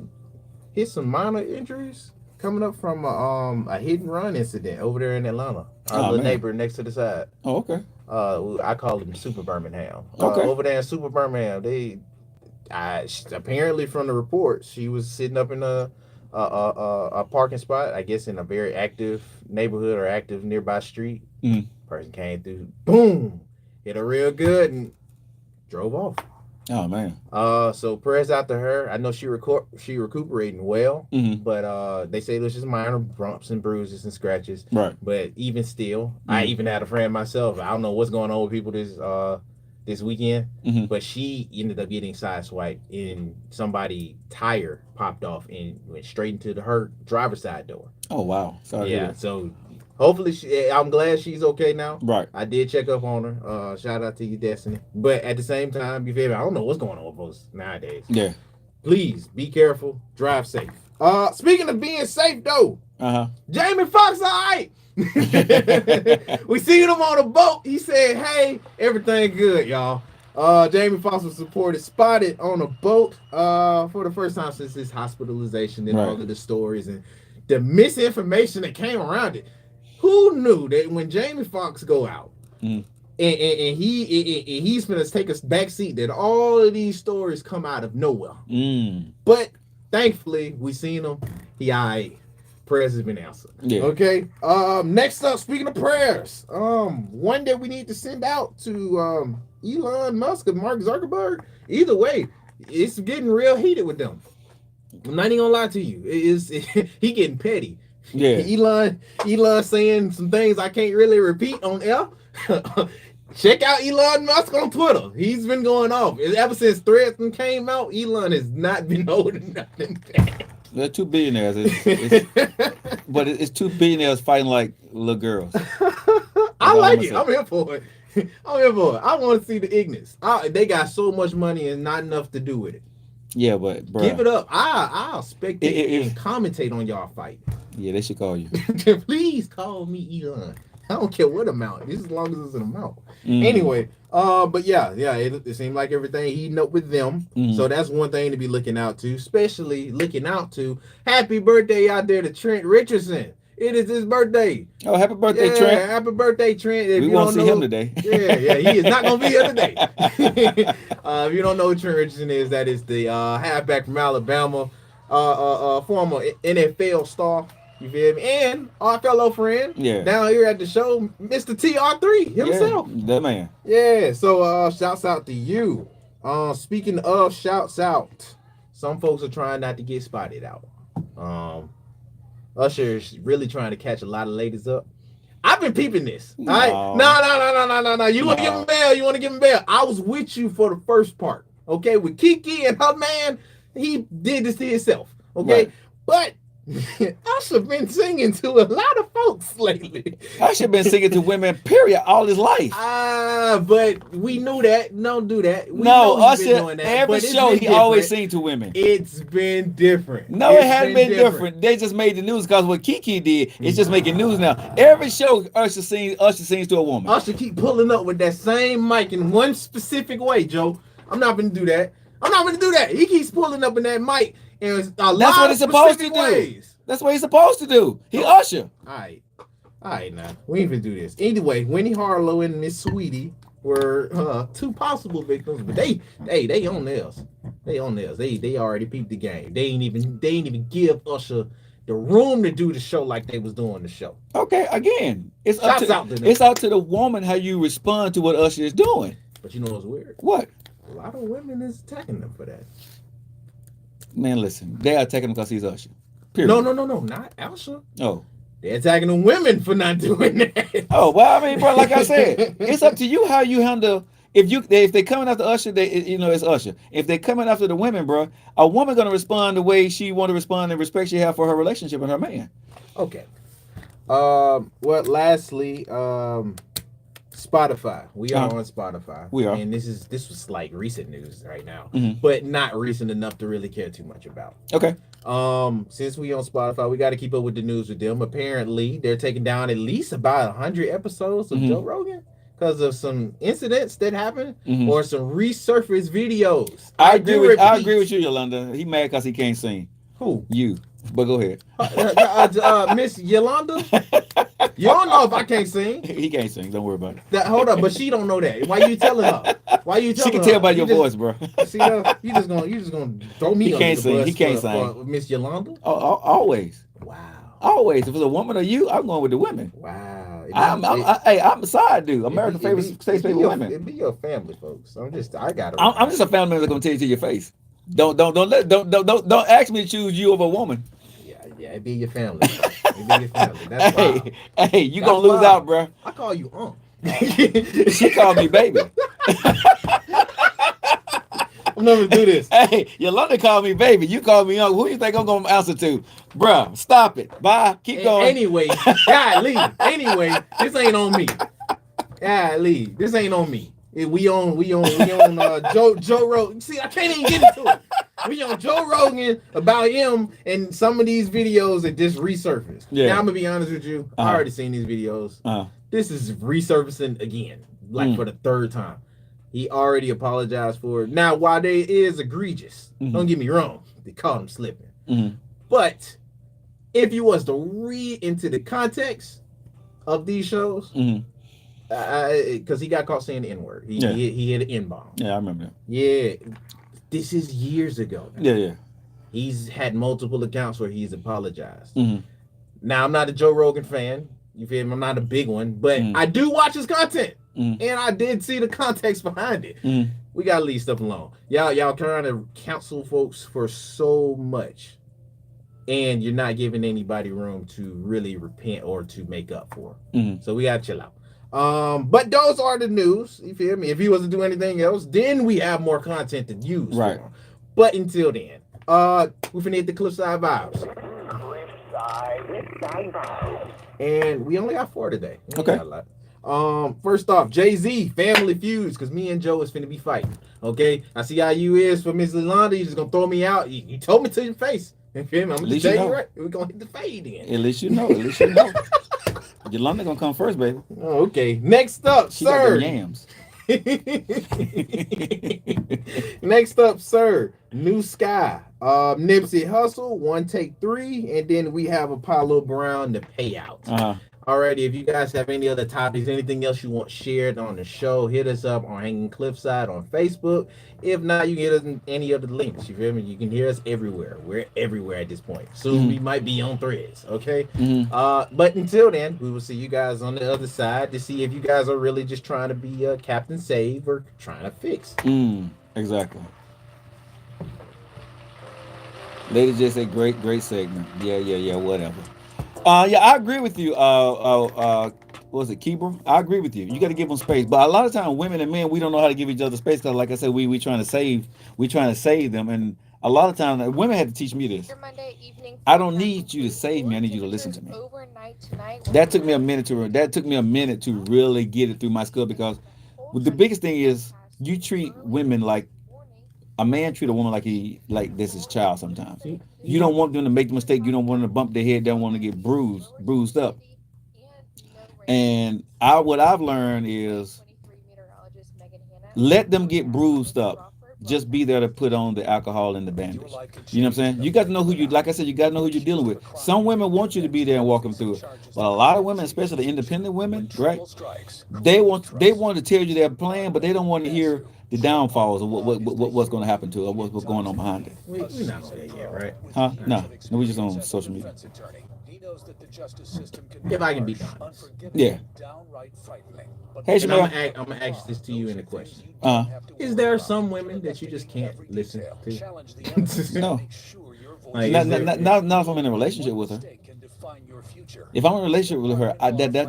hit some minor injuries coming up from a hit and run incident over there in Atlanta. Our little neighbor next to the side. Oh, okay. I call him Super Birmingham. Okay. Over there in Super Birmingham, apparently from the report, she was sitting up in a parking spot, I guess in a very active neighborhood or active nearby street. Mm. Person came through, boom, hit her real good and drove off. Oh man. So prayers out to her. I know she recuperating well, Mm-hmm. but they say there's just minor bumps and bruises and scratches. Right. But even still, I even had a friend myself. I don't know what's going on with people this weekend, but she ended up getting sideswiped and somebody tire popped off and went straight into her driver's side door. Oh wow. Sorry. Yeah. So hopefully I'm glad she's okay now. Right. I did check up on her. Shout out to you, Destiny. But at the same time, you feel me? I don't know what's going on with folks nowadays. Yeah. Please be careful. Drive safe. Speaking of being safe though, Jamie Foxx, all right. We seen him on a boat. He said, "Hey, everything good, y'all." Jamie Foxx was spotted on a boat for the first time since his hospitalization and all of the stories and the misinformation that came around it. Who knew that when Jamie Foxx go out and he's gonna take a back seat, that all of these stories come out of nowhere? But thankfully, we seen him. He all right. Prayers has been answered. Yeah. Okay. Next up, speaking of prayers, one that we need to send out to Elon Musk and Mark Zuckerberg. Either way, it's getting real heated with them. I'm not even gonna lie to you. He getting petty. Yeah. Elon saying some things I can't really repeat on air. Check out Elon Musk on Twitter. He's been going off. Ever since Threads came out, Elon has not been holding nothing back. There are two billionaires, but it's two billionaires fighting like little girls. I like it. I'm here for it. I want to see the ignorance. They got so much money and not enough to do with it. Yeah, but bruh, give it up. I'll spectate and commentate on y'all fight. Yeah, they should call you. Please call me Elon. I don't care what amount. Just as long as it's an amount. Anyway, but yeah, it seemed like everything heating up with them. So that's one thing to be looking out to, especially looking out to. Happy birthday out there to Trent Richardson. It is his birthday. Oh, happy birthday, Trent. Happy birthday, Trent. We won't see him today. Yeah, he is not going to be here today. If you don't know who Trent Richardson is, that is the halfback from Alabama, former NFL star. You feel me? And our fellow friend down here at the show, Mr. TR3 himself. Yeah, that man. Yeah, so shouts out to you. Speaking of shouts out, some folks are trying not to get spotted out. Usher's really trying to catch a lot of ladies up. I've been peeping this. No. All right? No. You want to give him bail? You want to give him bail? I was with you for the first part. Okay, with Kiki and her man, he did this to himself. Okay, but Usher been singing to a lot of folks lately. Usher been singing to women, period, all his life. But we knew that. Don't do that. Usher, every show he always sing to women. It's been different. No, it hadn't been different. They just made the news because what Kiki did, it's just making news now. Every show Usher sings to a woman. Usher keep pulling up with that same mic in one specific way, Joe. I'm not going to do that. He keeps pulling up in that mic. That's what he's supposed to do. That's what he's supposed to do. He Usher. All right, now we ain't gonna do this. Anyway, Winnie Harlow and Miss Sweetie were two possible victims, but they on theirs. They already peeped the game. They ain't even give Usher the room to do the show like they was doing the show. Okay, again, it's up to the woman how you respond to what Usher is doing. But you know what's weird? What? A lot of women is attacking them for that. Man, listen, they are attacking him because he's Usher. Period. No, not Usher. Oh. They're attacking the women for not doing that. Oh, well, I mean, bro, like I said, it's up to you how you handle. If they coming after Usher, it's Usher. If they coming after the women, bro, a woman gonna respond the way she want to respond and respect she have for her relationship with her man. Okay. Well, lastly, Spotify. We are on Spotify. We are. And this was like recent news right now, but not recent enough to really care too much about. Okay. Since we on Spotify, we got to keep up with the news with them. Apparently, they're taking down at least about 100 episodes of Joe Rogan because of some incidents that happened Mhm. or some resurfaced videos. I agree with repeat. you, Yolanda. He mad because he can't sing. Who? You. But go ahead. Miss Yolanda? You don't know if I can't sing. He can't sing. Don't worry about it. Hold up, but she don't know that. Why you telling her? Why you She telling her? can tell by You your just- voice, bro. See, you just gonna throw me He under can't the sing. bus He can't for sing. Miss Yolanda? Always. Wow. Always. If it's a woman or you, I'm going with the women. Wow. I'm a side dude. American favorite state's favorite women. It be your family, folks. I got it. I'm just a family member that's gonna tell you to your face. Don't ask me to choose you over a woman. Yeah, it be your family. It be your family. That's why. Hey, you That's gonna lose wild. out, bro. I call you Unc. She called me baby. I'm never do this. Hey, Yolanda called me baby. You called me young. Who you think I'm gonna answer to? Bruh, stop it. Bye. Keep going. Anyway, golly. Anyway, this ain't on me. Golly, this ain't on me. We on Joe Rogan. See, I can't even get into it. We on Joe Rogan about him and some of these videos that just resurfaced. Yeah. Now I'm gonna be honest with you. I already seen these videos. This is resurfacing again, like for the third time. He already apologized for it. Now, while they is egregious, don't get me wrong, they caught him slipping. But if you was to read into the context of these shows, because he got caught saying the N-word. He hit an N-bomb. Yeah, I remember that. Yeah. This is years ago. Yeah. He's had multiple accounts where he's apologized. Now, I'm not a Joe Rogan fan. You feel me? I'm not a big one, but I do watch his content. And I did see the context behind it. We gotta leave stuff alone. Y'all trying to counsel folks for so much, and you're not giving anybody room to really repent or to make up for. So we gotta chill out. But those are the news. You feel me? If he wasn't doing anything else, then we have more content to use. Right. For. But until then, we finna hit the Cliffside Vibes. And we only got 4 today. Okay. First off, Jay-Z, family feuds, because me and Joe is finna be fighting. Okay? I see how you is for Miss Yolanda. You just gonna throw me out. You told me to your face. You feel me? I'm gonna tell you right. We're gonna hit the fade in. At least you know. Yolanda gonna come first, baby. Oh, okay. Next up, She got sir. them yams. Next up, sir. New Sky. Nipsey Hussle, One Take 3, and then we have Apollo Brown, the payout. Alrighty, if you guys have any other topics, anything else you want shared on the show, hit us up on Hanging Cliffside on Facebook. If not, you can hit us in any other links. You feel me? You can hear us everywhere. We're everywhere at this point. Soon we might be on Threads. Okay. But until then, we will see you guys on the other side to see if you guys are really just trying to be Captain Save or trying to fix. Exactly. Lady just said great segment. Yeah, whatever. Yeah, I agree with you. What was it, Keeper? I agree with you. You got to give them space. But a lot of times, women and men, we don't know how to give each other space because, like I said, we trying to save them. And a lot of times, women had to teach me this. I don't need you to save me. I need you to listen to me. That took me a minute to really get it through my skull because the biggest thing is you treat women like a man treat a woman like this is child sometimes. You don't want them to make the mistake. You don't want them to bump their head. Don't want to get bruised up. And what I've learned is let them get bruised up. Just be there to put on the alcohol and the bandage. You know what I'm saying? You got to know who like I said, you got to know who you're dealing with. Some women want you to be there and walk them through it. But a lot of women, especially the independent women, right? They want to tell you their plan, but they don't want to hear the downfalls of what's going to happen to it, or what's going on behind it. We're not there yet, right? Huh? No, we just on social media. If I can be honest. Yeah. Hey, And I'm Shamil. gonna ask this to you in a question. Is there some women that you just can't listen to? No. Like, Not if I'm in a relationship with her. If I'm in a relationship with her,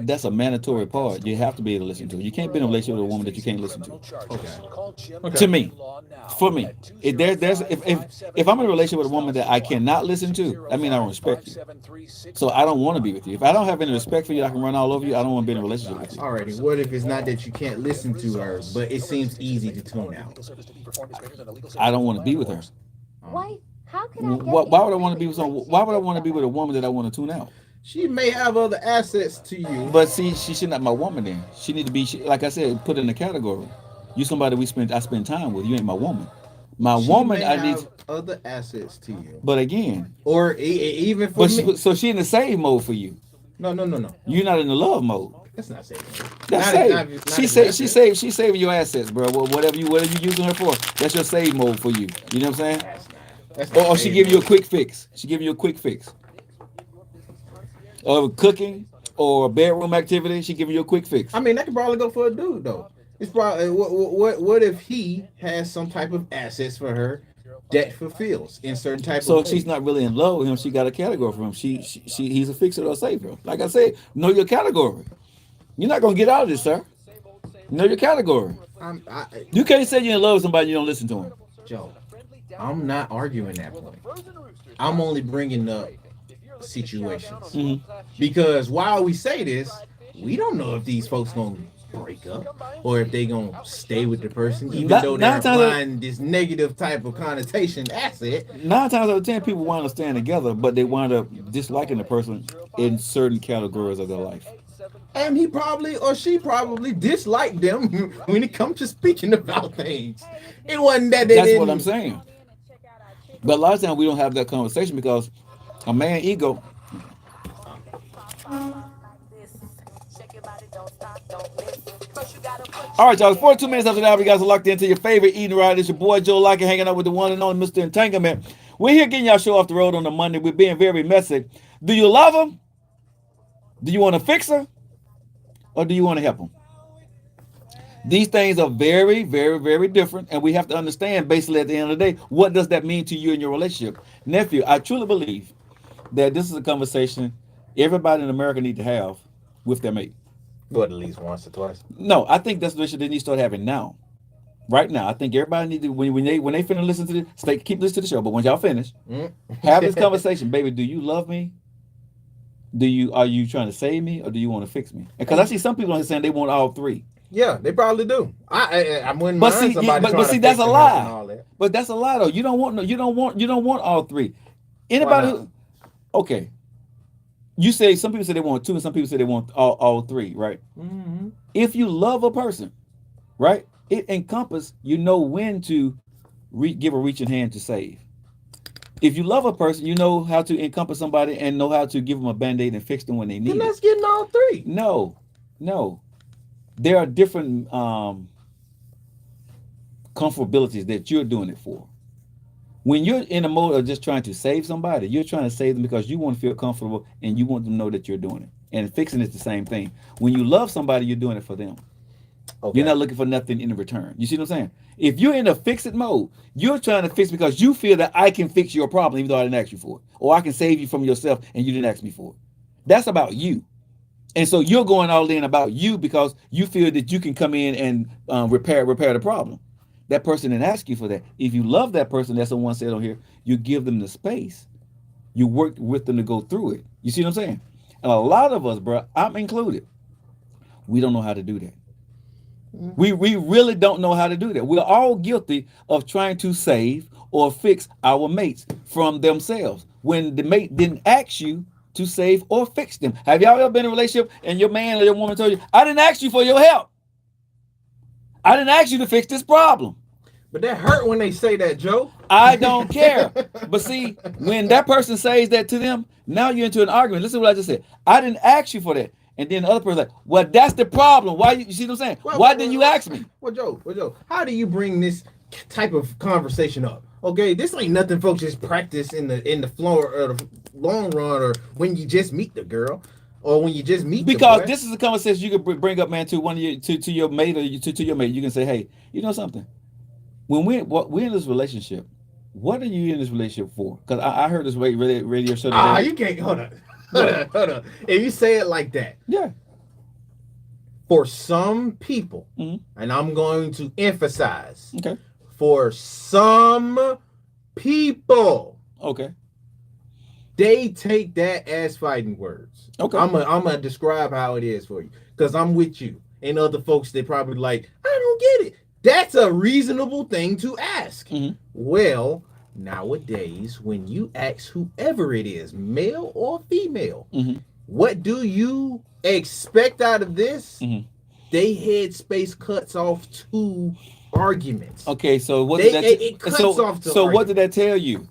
that's a mandatory part. You have to be able to listen to her. You can't be in a relationship with a woman that you can't listen to. Okay. To me, for me, if I'm in a relationship with a woman that I cannot listen to, I mean I don't respect you. So I don't want to be with you. If I don't have any respect for you, I can run all over you. I don't want to be in a relationship with you. Alrighty, what if it's not that you can't listen to her, but it seems easy to tune out? I don't want to be with her. Why? How can I get Why would I want to be with Why would I want to be with a woman that I want to tune out? She may have other assets to you. But see, she should not my woman. Then she need to be like I said, put in the category. You somebody I spend time with. You ain't my woman. My She woman, may I have need. other assets to you. But again, Or even for me. so she in the save mode for you. No. You're not in the love mode. That's not saving. That's Not save. even assets. She saving your assets, bro. Whatever you using her for, that's your save mode for you. You know what I'm saying? That's not Or she saving. give you a quick fix. She give you a quick fix. Or cooking or bedroom activity, she give you a quick fix. I mean, that could probably go for a dude though. It's probably what if he has some type of assets for her that fulfills in certain type So of she's not really in love with him. She got a category for him. He's a fixer or a saver. Like I said, know your category. You're not gonna get out of this, sir. Know your category. You can't say you're in love with somebody you don't listen to him. Joe, I'm not arguing that point. I'm only bringing up situations because while we say this, we don't know if these folks gonna break up or if they gonna stay with the person, even though they're applying this negative type of connotation asset. 9 times out of 10, people wind up staying together, but they wind up disliking the person in certain categories of their life. And he probably or she probably disliked them when it comes to speaking about things. It wasn't that they That's didn't. what I'm saying. But a lot of times we don't have that conversation because a man ego. All right, y'all. It's 42 minutes after that. You guys are locked into your favorite eating ride. It's your boy Joe Lockett hanging out with the one and only Mr. Entanglement. We're here getting y'all show off the road on a Monday. We're being very messy. Do you love her? Do you want to fix her? Or do you want to help them? These things are very, very, very different, and we have to understand basically at the end of the day, what does that mean to you in your relationship? Nephew, I truly believe that this is a conversation everybody in America need to have with their mate. What, at least once or twice? No, I think that's what they need to start having now. Right now. I think everybody need to, when they finish listen to this, keep listening to the show, but when y'all finish, have this conversation. Baby, do you love me? Are you trying to save me or do you want to fix me? Because I see some people on here saying they want all three. Yeah, they probably do. I wouldn't But mind see, somebody but see, trying to that's fix a them and all lie. that. But that's a lie though. You don't want all three. Anybody Why not? who, okay. You say some people say they want two and some people say they want all three, right? Mm-hmm. If you love a person, right, it encompasses when to give a reaching hand to save. If you love a person, you know how to encompass somebody and know how to give them a band-aid and fix them when they need Then it. let's get all three. No. There are different comfortabilities that you're doing it for. When you're in a mode of just trying to save somebody, you're trying to save them because you want to feel comfortable and you want them to know that you're doing it. And fixing is the same thing. When you love somebody, you're doing it for them. Okay. You're not looking for nothing in return. You see what I'm saying? If you're in a fix-it mode, you're trying to fix because you feel that I can fix your problem even though I didn't ask you for it. Or I can save you from yourself and you didn't ask me for it. That's about you. And so you're going all in about you because you feel that you can come in and repair the problem. That person didn't ask you for that. If you love that person, that's the one said on here, you give them the space. You work with them to go through it. You see what I'm saying? And a lot of us, bro, I'm included, we don't know how to do that. We really don't know how to do that. We're all guilty of trying to save or fix our mates from themselves when the mate didn't ask you to save or fix them. Have y'all ever been in a relationship and your man or your woman told you, I didn't ask you for your help. I didn't ask you to fix this problem. But that hurt when they say that, Joe. I don't care. But see, when that person says that to them, now you're into an argument. Listen to what I just said. I didn't ask you for that. And then the other person like, well, that's the problem. Why you see what I'm saying? Why didn't you ask me? Well, Joe, how do you bring this type of conversation up? Okay, this ain't nothing folks just practice in the floor or the long run or when you just meet the girl or when you just meet because the boy. This is a conversation you can bring up, man, to one of your to your mate or to your mate. You can say, hey, you know something? When we're in this relationship, what are you in this relationship for? Because I heard this radio show today. You can't hold on. Hold on. If you say it like that, yeah. For some people, and I'm going to emphasize, okay, for some people, okay, they take that as fighting words. Okay, I'm gonna describe how it is for you because I'm with you. And other folks, they probably like, I don't get it. That's a reasonable thing to ask. Well, nowadays, when you ask whoever it is, male or female, What do you expect out of this? Mhm. They headspace cuts off 2 arguments. Okay, so what They- did that? it cuts so off the so what argument. did that tell you?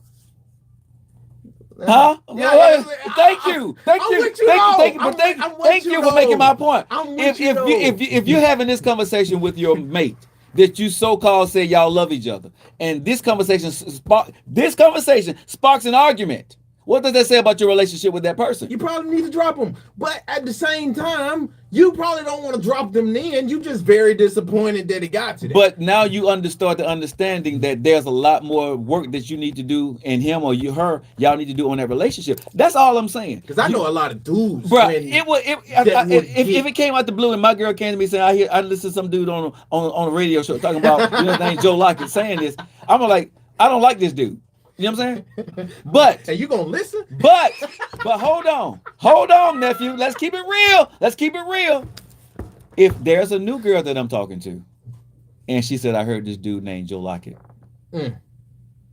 Huh? Yeah, Thank you, thank I'm you, with you, thank you, though. thank you, I'm but thank, with- I'm with thank you, you for making though. my point. I'm with If you, though. if you're having this conversation with your mate that you so-called say y'all love each other, and this conversation sparks an argument, what does that say about your relationship with that person? You probably need to drop them. But at the same time, you probably don't want to drop them then. You just very disappointed that it got to that. But now you start the understanding that there's a lot more work that you need to do, and him or y'all need to do on that relationship. That's all I'm saying. Because I know a lot of dudes. Bro, when if it came out the blue and my girl came to me saying I listen to some dude on a radio show talking about named Joe Lockett saying this, I'm like, I don't like this dude. You know what I'm saying? But and you gonna listen? But hold on, nephew. Let's keep it real. If there's a new girl that I'm talking to, and she said I heard this dude named Joe Lockett,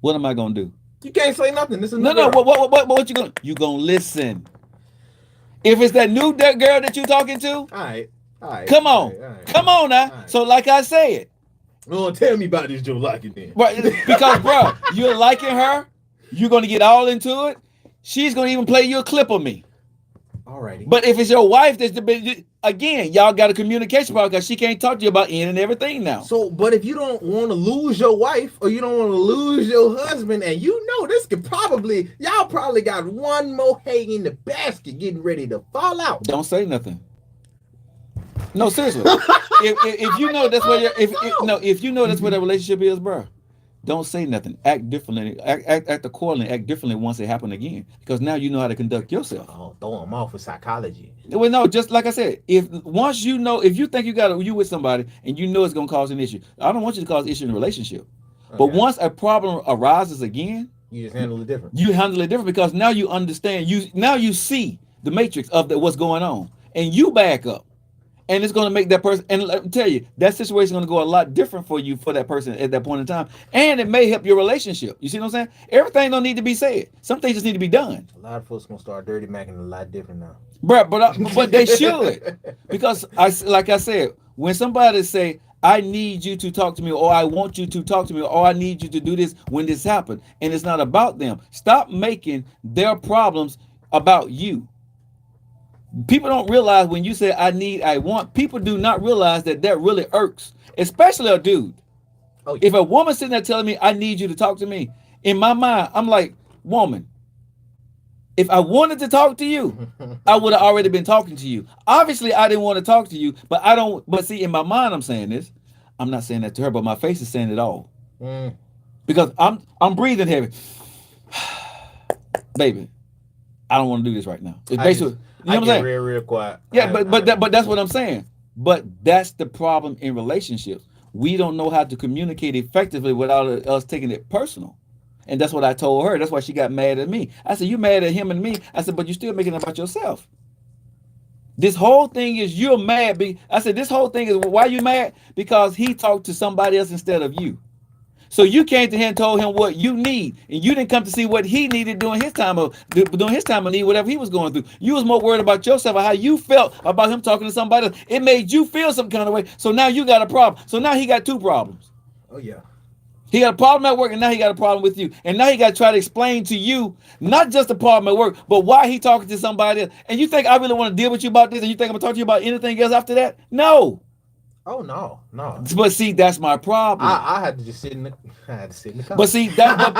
what am I gonna do? You can't say nothing. This is No. What you gonna listen? If it's that new girl that you talking to, all right. Come on now. Right. So like I said, no, tell me about this Joe Lockett then. right? Because bro, you're liking her. You're gonna get all into it. She's gonna even play you a clip of me. Alrighty. But if it's your wife, again, y'all got a communication problem because she can't talk to you about any and everything now. So, but if you don't want to lose your wife or you don't want to lose your husband, and you know this could y'all probably got one more egg in the basket getting ready to fall out. Don't say nothing. No, seriously. if you know that's where if you know that's where the relationship is, bro, don't say nothing. Act differently. Act accordingly. Act differently once it happen again, because now you know how to conduct yourself. Oh, throw them off with psychology. Well, no, just like I said, if you think you with somebody and you know it's gonna cause an issue, I don't want you to cause issue in a relationship. Okay. But once a problem arises again, you just handle it different. You handle it different because now you understand. You see the matrix of what's going on, and you back up. And it's going to make that person, and let me tell you, that situation is going to go a lot different for you for that person at that point in time. And it may help your relationship. You see what I'm saying? Everything don't need to be said. Some things just need to be done. A lot of folks going to start dirty macking a lot different now. Bro, but they should. Because, like I said, when somebody say, I need you to talk to me, or I want you to talk to me, or I need you to do this when this happened, and it's not about them. Stop making their problems about you. People don't realize when you say I need, I want, people do not realize that really irks, especially a dude. Oh, yeah. If a woman sitting there telling me I need you to talk to me, in my mind, I'm like, woman, if I wanted to talk to you, I would have already been talking to you. Obviously, I didn't want to talk to you, but see, in my mind, I'm saying this. I'm not saying that to her, but my face is saying it all. Because I'm breathing heavy. Baby, I don't want to do this right now. It's basically, you know what I'm saying? Real quiet. Yeah, but that's what I'm saying. But that's the problem in relationships. We don't know how to communicate effectively without us taking it personal. And that's what I told her. That's why she got mad at me. I said, you mad at him and me? I said, but you're still making it about yourself. This whole thing is you're mad. I said, this whole thing is why you mad? Because he talked to somebody else instead of you. So you came to him and told him what you need, and you didn't come to see what he needed during his time of need, whatever he was going through. You was more worried about yourself or how you felt about him talking to somebody else. It made you feel some kind of way. So now you got a problem. So now he got 2 problems. Oh yeah. He got a problem at work, and now he got a problem with you. And now he got to try to explain to you, not just the problem at work, but why he talking to somebody else. And you think I really want to deal with you about this, and you think I'm going to talk to you about anything else after that? No. Oh no. But see, that's my problem. I had to just sit in the car. But see that,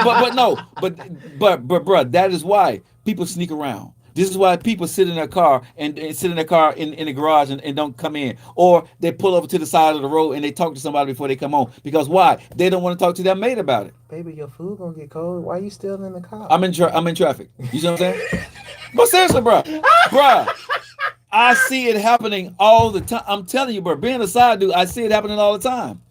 but bro, that is why people sneak around. This is why people sit in their car and sit in their car in the garage and don't come in, or they pull over to the side of the road and they talk to somebody before they come home. Because why? They don't want to talk to their mate about it. Baby, your food gonna get cold. Why are you still in the car? I'm in traffic. You see what I'm saying? But seriously, bro, I see it happening all the time. I'm telling you, bro, being a side dude, I see it happening all the time.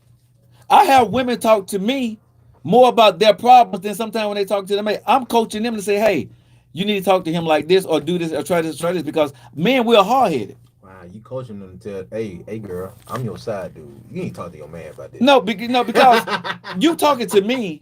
I have women talk to me more about their problems than sometimes when they talk to their mate. I'm coaching them to say, hey, you need to talk to him like this, or do this, or try this, because men, we're hard-headed. Wow, you coaching them to tell, hey girl, I'm your side dude. You need to talk to your man about this. No, because you talking to me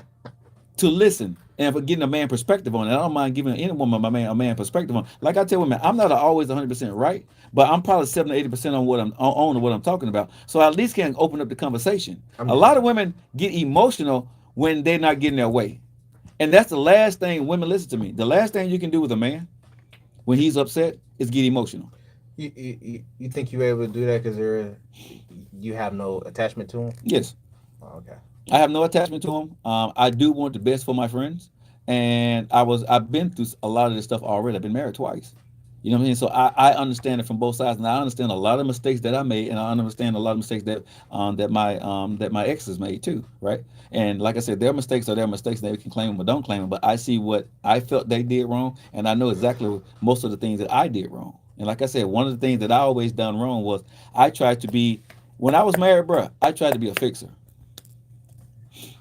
to listen. and for getting a man perspective on it. I don't mind giving any woman a man perspective on. Like I tell women, I'm not always 100% right, but I'm probably 70 80% on what I'm talking about. So I at least can open up the conversation. A lot of women get emotional when they're not getting their way, and that's the last thing. Women, listen to me. The last thing you can do with a man when he's upset is get emotional. You think you're able to do that because you have no attachment to him? Yes. Oh, okay. I have no attachment to him. I do want the best for my friends, and I've been through a lot of this stuff already. I've been married twice. You know what I mean? So I understand it from both sides, and I understand a lot of mistakes that I made, and I understand a lot of mistakes that my exes made too, right? And like I said, their mistakes are their mistakes. They can claim them or don't claim them, but I see what I felt they did wrong, and I know exactly most of the things that I did wrong. And like I said, one of the things that I always done wrong was I tried to be, when I was married, bruh, I tried to be a fixer.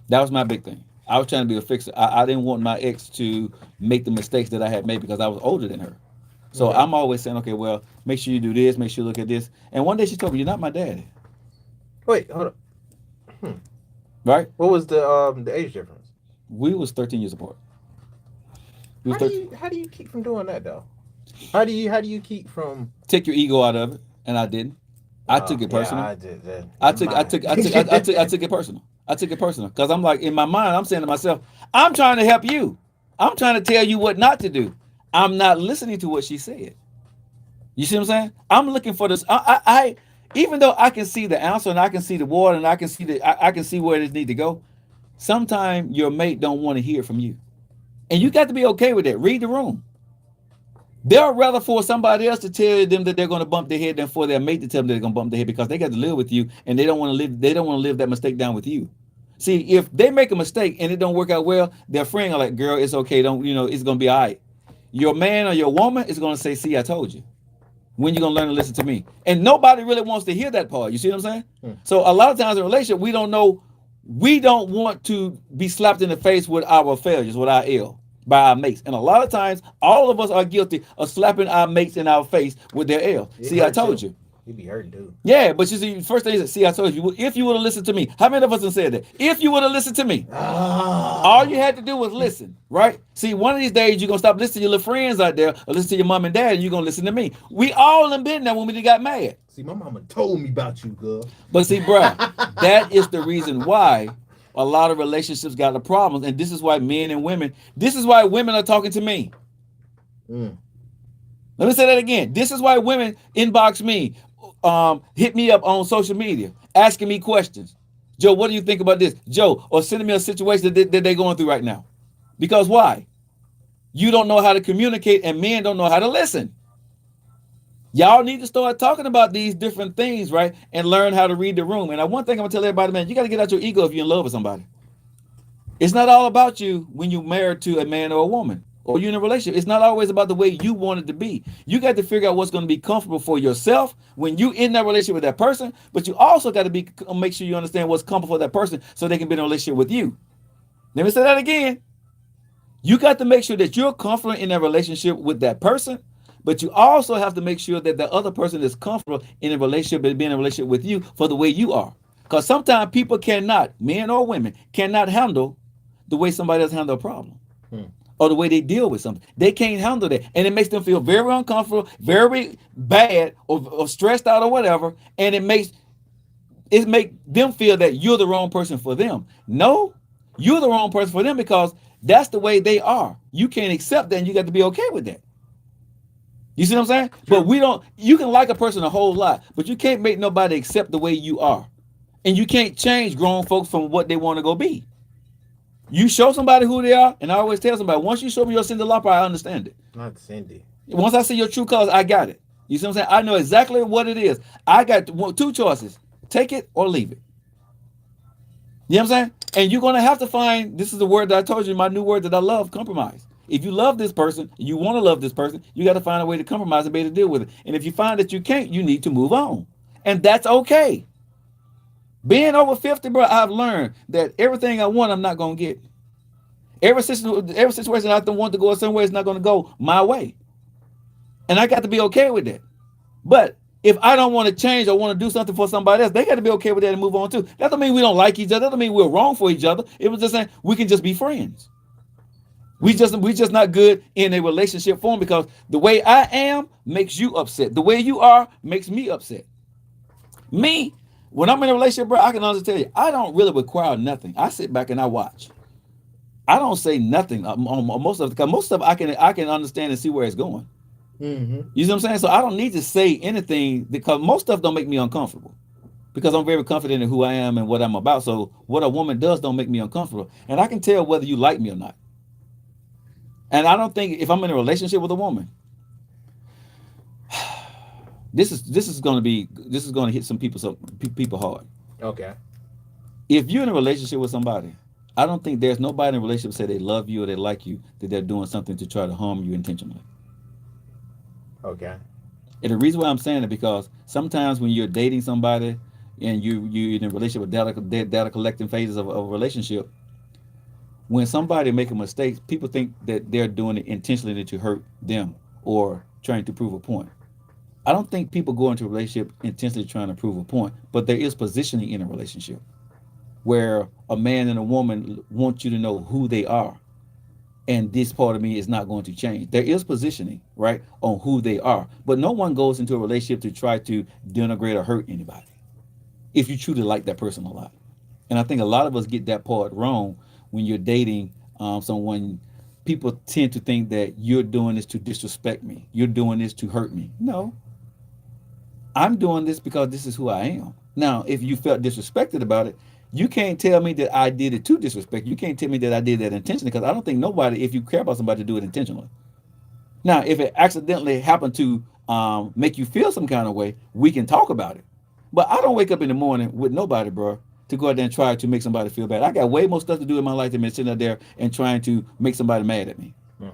That was my big thing. I was trying to be a fixer. I didn't want my ex to make the mistakes that I had made because I was older than her. So I'm always saying, okay, well, make sure you do this, make sure you look at this. And one day she told me, "You're not my daddy." Wait, hold on. Right? What was the age difference? We was 13 years apart. How do you keep from doing that though? How do you keep from take your ego out of it? And I didn't. I took it personal. Yeah, I did that. I took it personal. I took it personal because I'm like, in my mind, I'm saying to myself, I'm trying to help you. I'm trying to tell you what not to do. I'm not listening to what she said. You see what I'm saying? I'm looking for this. I even though I can see the answer and I can see the water and I can see where it needs to go. Sometimes your mate don't want to hear from you, and you got to be okay with that. Read the room. They'll rather for somebody else to tell them that they're going to bump their head than for their mate to tell them they're going to bump their head because they got to live with you and they don't want to live. They don't want to live that mistake down with you. See, if they make a mistake and it don't work out well, their friend are like, "Girl, it's okay. Don't it's going to be all right." Your man or your woman is going to say, "See, I told you." When you going to learn to listen to me? And nobody really wants to hear that part. You see what I'm saying? So a lot of times in a relationship, we don't know. We don't want to be slapped in the face with our failures, with our ill. By our mates. And a lot of times, all of us are guilty of slapping our mates in our face with their L. See, I told you. You'd be hurting, dude. Yeah, but you see, first thing is, see, I told you. If you would have listened to me, how many of us have said that? If you would have listened to me, all you had to do was listen, right? See, one of these days, you're going to stop listening to your little friends out there or listen to your mom and dad, and you're going to listen to me. We all have been there when we got mad. See, my mama told me about you, girl. But see, bruh, that is the reason why a lot of relationships got the problems, and this is why men and women. This is why women are talking to me. Let me say that again. This is why women inbox me, hit me up on social media, asking me questions. Joe, what do you think about this, Joe? Or sending me a situation that they're going through right now. Because why? You don't know how to communicate, and men don't know how to listen. Y'all need to start talking about these different things, right? And learn how to read the room. And one thing I'm going to tell everybody, man, you got to get out your ego if you're in love with somebody. It's not all about you when you're married to a man or a woman or you're in a relationship. It's not always about the way you want it to be. You got to figure out what's going to be comfortable for yourself when you're in that relationship with that person. But you also got to make sure you understand what's comfortable for that person so they can be in a relationship with you. Let me say that again. You got to make sure that you're comfortable in a relationship with that person. But you also have to make sure that the other person is comfortable in a relationship and being in a relationship with you for the way you are. Because sometimes people cannot, men or women, cannot handle the way somebody else handle a problem or the way they deal with something. They can't handle that. And it makes them feel very uncomfortable, very bad or stressed out or whatever. And it makes them feel that you're the wrong person for them. No, you're the wrong person for them because that's the way they are. You can't accept that and you got to be okay with that. You see what I'm saying? Sure. But you can like a person a whole lot, but you can't make nobody accept the way you are. And you can't change grown folks from what they want to go be. You show somebody who they are, and I always tell somebody, once you show me your Cindy Lauper, I understand it. Not Cindy. Once I see your true colors, I got it. You see what I'm saying? I know exactly what it is. I got two choices. Take it or leave it. You know what I'm saying? And you're going to have to find, this is the word that I told you, my new word that I love, compromise. If you love this person, you want to love this person, you got to find a way to compromise and be able to deal with it. And if you find that you can't, you need to move on. And that's okay. Being over 50, bro, I've learned that everything I want, I'm not going to get. Every situation I don't want to go somewhere, it's not going to go my way. And I got to be okay with that. But if I don't want to change or want to do something for somebody else, they got to be okay with that and move on too. That doesn't mean we don't like each other. That doesn't mean we're wrong for each other. It was just saying we can just be friends. We just not good in a relationship form because the way I am makes you upset. The way you are makes me upset. Me, when I'm in a relationship, bro, I can honestly tell you, I don't really require nothing. I sit back and I watch. I don't say nothing on most of it because most of it I can understand and see where it's going. Mm-hmm. You see what I'm saying? So I don't need to say anything because most stuff don't make me uncomfortable because I'm very confident in who I am and what I'm about. So what a woman does don't make me uncomfortable, and I can tell whether you like me or not. And I don't think if I'm in a relationship with a woman, this is going to hit some people hard. Okay. If you're in a relationship with somebody, I don't think there's nobody in a relationship say they love you or they like you that they're doing something to try to harm you intentionally. Okay. And the reason why I'm saying it because sometimes when you're dating somebody and you in a relationship with data collecting phases of a relationship, when somebody make a mistake, people think that they're doing it intentionally to hurt them or trying to prove a point. I don't think people go into a relationship intentionally trying to prove a point, but there is positioning in a relationship where a man and a woman want you to know who they are. And this part of me is not going to change. There is positioning, right, on who they are. But no one goes into a relationship to try to denigrate or hurt anybody if you truly like that person a lot. And I think a lot of us get that part wrong when you're dating someone. People tend to think that you're doing this to disrespect me. You're doing this to hurt me. No, I'm doing this because this is who I am. Now, if you felt disrespected about it, you can't tell me that I did it to disrespect. You can't tell me that I did that intentionally because I don't think nobody, if you care about somebody, do it intentionally. Now, if it accidentally happened to make you feel some kind of way, we can talk about it. But I don't wake up in the morning with nobody, bro, to go out there and try to make somebody feel bad. I got way more stuff to do in my life than sitting out there and trying to make somebody mad at me. Yeah.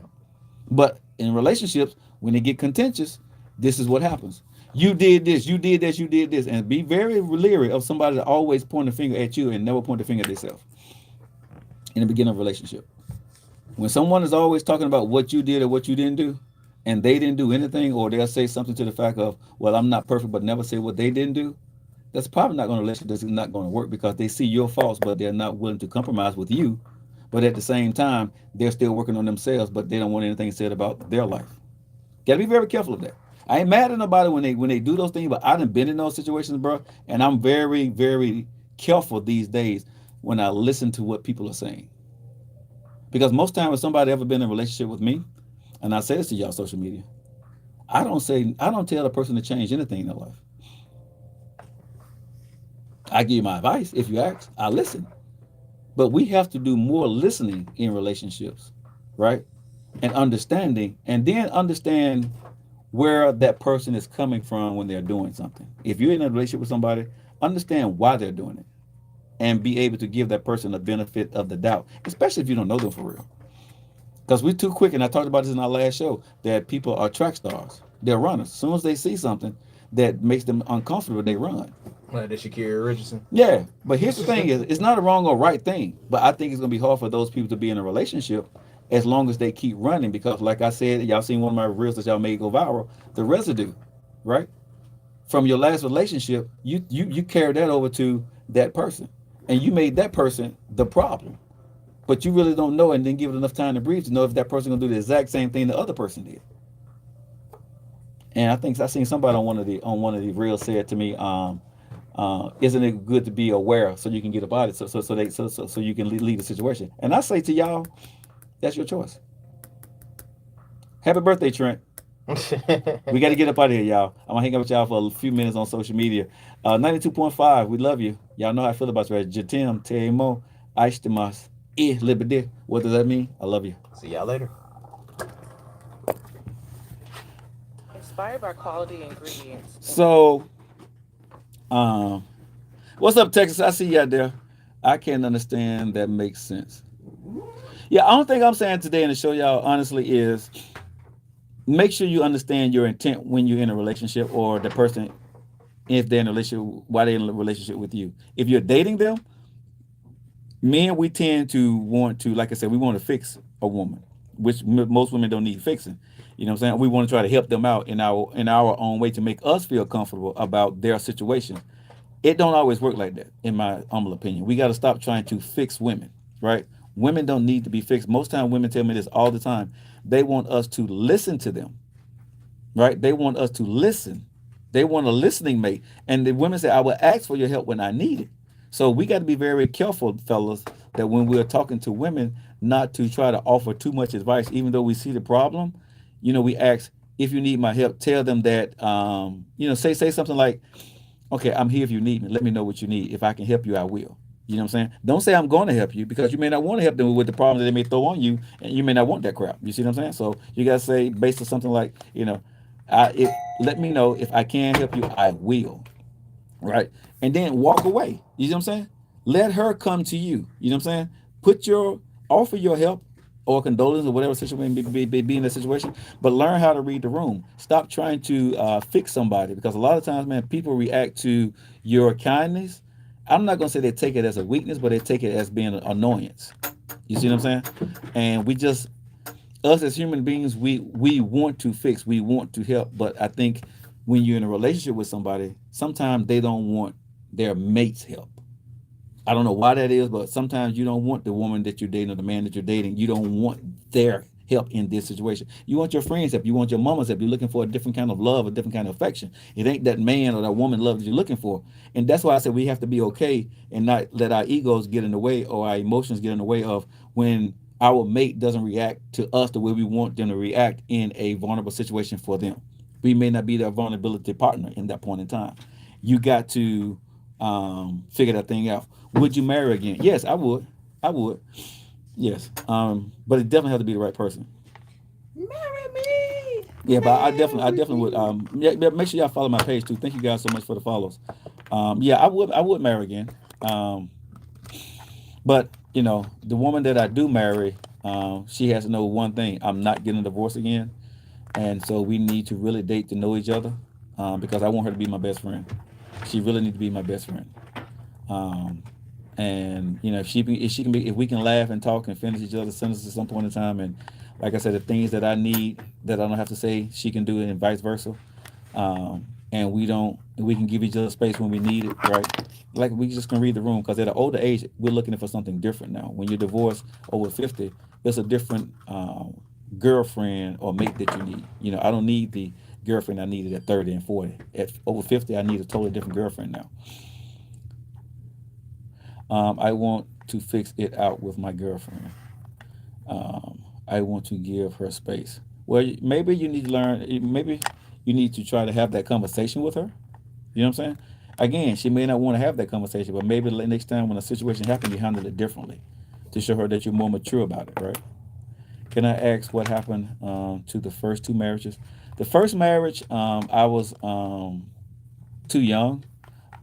But in relationships, when they get contentious, this is what happens. You did this, you did this, you did this. And be very leery of somebody that always point a finger at you and never point a finger at themselves in the beginning of a relationship. When someone is always talking about what you did or what you didn't do, and they didn't do anything, or they'll say something to the fact of, well, I'm not perfect, but never say what they didn't do, that's probably not going to relationship that's not going to work because they see your faults, but they're not willing to compromise with you. But at the same time, they're still working on themselves, but they don't want anything said about their life. Got to be very careful of that. I ain't mad at nobody when they do those things, but I done been in those situations, bro, and I'm very, very careful these days when I listen to what people are saying. Because most times, if somebody ever been in a relationship with me, and I say this to y'all social media, I don't tell the person to change anything in their life. I give you my advice if you ask. I listen. But we have to do more listening in relationships, right? And understanding, and then understand where that person is coming from when they're doing something. If you're in a relationship with somebody, understand why they're doing it and be able to give that person the benefit of the doubt, especially if you don't know them for real. Because we're too quick, and I talked about this in our last show, that people are track stars. They're runners. As soon as they see something that makes them uncomfortable, they run. Like the Shakira Richardson. Yeah, but here's the thing: is it's not a wrong or right thing, but I think it's gonna be hard for those people to be in a relationship as long as they keep running. Because, like I said, y'all seen one of my reels that y'all made go viral, the residue, right? From your last relationship, you carried that over to that person, and you made that person the problem. But you really don't know, and then give it enough time to breathe to know if that person gonna do the exact same thing the other person did. And I think I seen somebody on one of the reels said to me, isn't it good to be aware so you can get about it, so you can lead the situation? And I say to y'all, that's your choice. Happy birthday, Trent. We got to get up out of here, y'all. I'm gonna hang out with y'all for a few minutes on social media. 92.5, we love you. Y'all know how I feel about you, right? Jatim, Teimo, Aishtimas, Libede. What does that mean? I love you. See y'all later. Inspired by quality ingredients. So, what's up, Texas? I see you out there. I can't understand. That makes sense. Yeah, I don't think I'm saying today in the show, y'all, honestly, is make sure you understand your intent when you're in a relationship, or the person, if they're in a relationship, why they're in a relationship with you. If you're dating them, men, we tend to want to, like I said, we want to fix a woman, which most women don't need fixing. You know what I'm saying? We want to try to help them out in our own way to make us feel comfortable about their situation. It don't always work like that, in my humble opinion. We got to stop trying to fix women, right? Women don't need to be fixed. Most time women tell me this all the time. They want us to listen to them, right? They want us to listen. They want a listening mate. And the women say, I will ask for your help when I need it. So we got to be very careful, fellas, that when we're talking to women, not to try to offer too much advice, even though we see the problem. We ask, if you need my help, tell them that, say something like, okay, I'm here if you need me. Let me know what you need. If I can help you, I will. You know what I'm saying? Don't say I'm going to help you, because you may not want to help them with the problem that they may throw on you, and you may not want that crap. You see what I'm saying? So you got to say, based on something like, let me know if I can help you, I will. Right? And then walk away. You know what I'm saying? Let her come to you. You know what I'm saying? Offer your help or condolence or whatever situation be in that situation, but learn how to read the room. Stop trying to fix somebody, because a lot of times, man, people react to your kindness. I'm not going to say they take it as a weakness, but they take it as being an annoyance. You see what I'm saying? And us as human beings, we want to fix, we want to help, but I think when you're in a relationship with somebody, sometimes they don't want their mate's help. I don't know why that is, but sometimes you don't want the woman that you're dating or the man that you're dating, you don't want their help in this situation. You want your friends' help. You want your mama's help. You're looking for a different kind of love, a different kind of affection. It ain't that man or that woman love that you're looking for. And that's why I said we have to be okay and not let our egos get in the way or our emotions get in the way of when our mate doesn't react to us the way we want them to react in a vulnerable situation for them. We may not be their vulnerability partner in that point in time. You got to figure that thing out. Would you marry again? Yes, I would. I would. Yes. But it definitely has to be the right person. Marry me. Yeah, but I definitely would. Yeah, make sure y'all follow my page too. Thank you guys so much for the follows. Yeah, I would marry again. But the woman that I do marry, she has to know one thing: I'm not getting a divorce again, and so we need to really date to know each other, because I want her to be my best friend. She really needs to be my best friend. And if we can laugh and talk and finish each other's sentences at some point in time, and like I said, the things that I need that I don't have to say, she can do it, and vice versa. And we can give each other space when we need it, right? Like we just can read the room, because at an older age, we're looking for something different now. When you're divorced over 50, it's a different girlfriend or mate that you need. I don't need the girlfriend I needed at 30 and 40. At over 50, I need a totally different girlfriend now. I want to fix it out with my girlfriend. I want to give her space. Well, maybe you need to learn, maybe you need to try to have that conversation with her. You know what I'm saying? Again, she may not want to have that conversation, but maybe the next time when a situation happens, you handle it differently to show her that you're more mature about it, right? Can I ask what happened to the first two marriages? The first marriage, I was too young,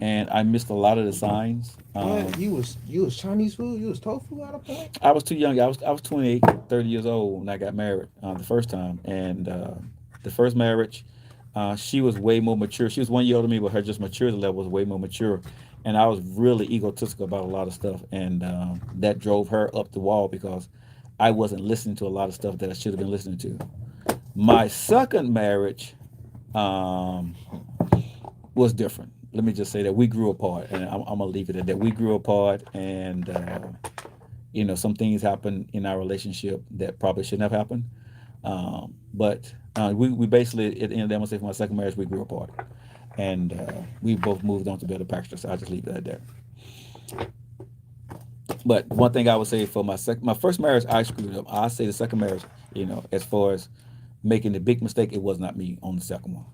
and I missed a lot of the signs. What? You was Chinese food? You was tofu at a point? I was too young. I was 28, 30 years old when I got married the first time. And the first marriage, she was way more mature. She was 1 year older than me, but her just maturity level was way more mature. And I was really egotistical about a lot of stuff. And that drove her up the wall, because I wasn't listening to a lot of stuff that I should have been listening to. My second marriage was different. Let me just say that we grew apart, and I'm gonna leave it at that. We grew apart, and some things happened in our relationship that probably shouldn't have happened. But we basically, at the end of the day, I'm gonna say for my second marriage, we grew apart, and we both moved on to better pastures. So I'll just leave it at that. But one thing I would say for my first marriage, I screwed up. I say the second marriage, as far as making the big mistake, it was not me on the second one.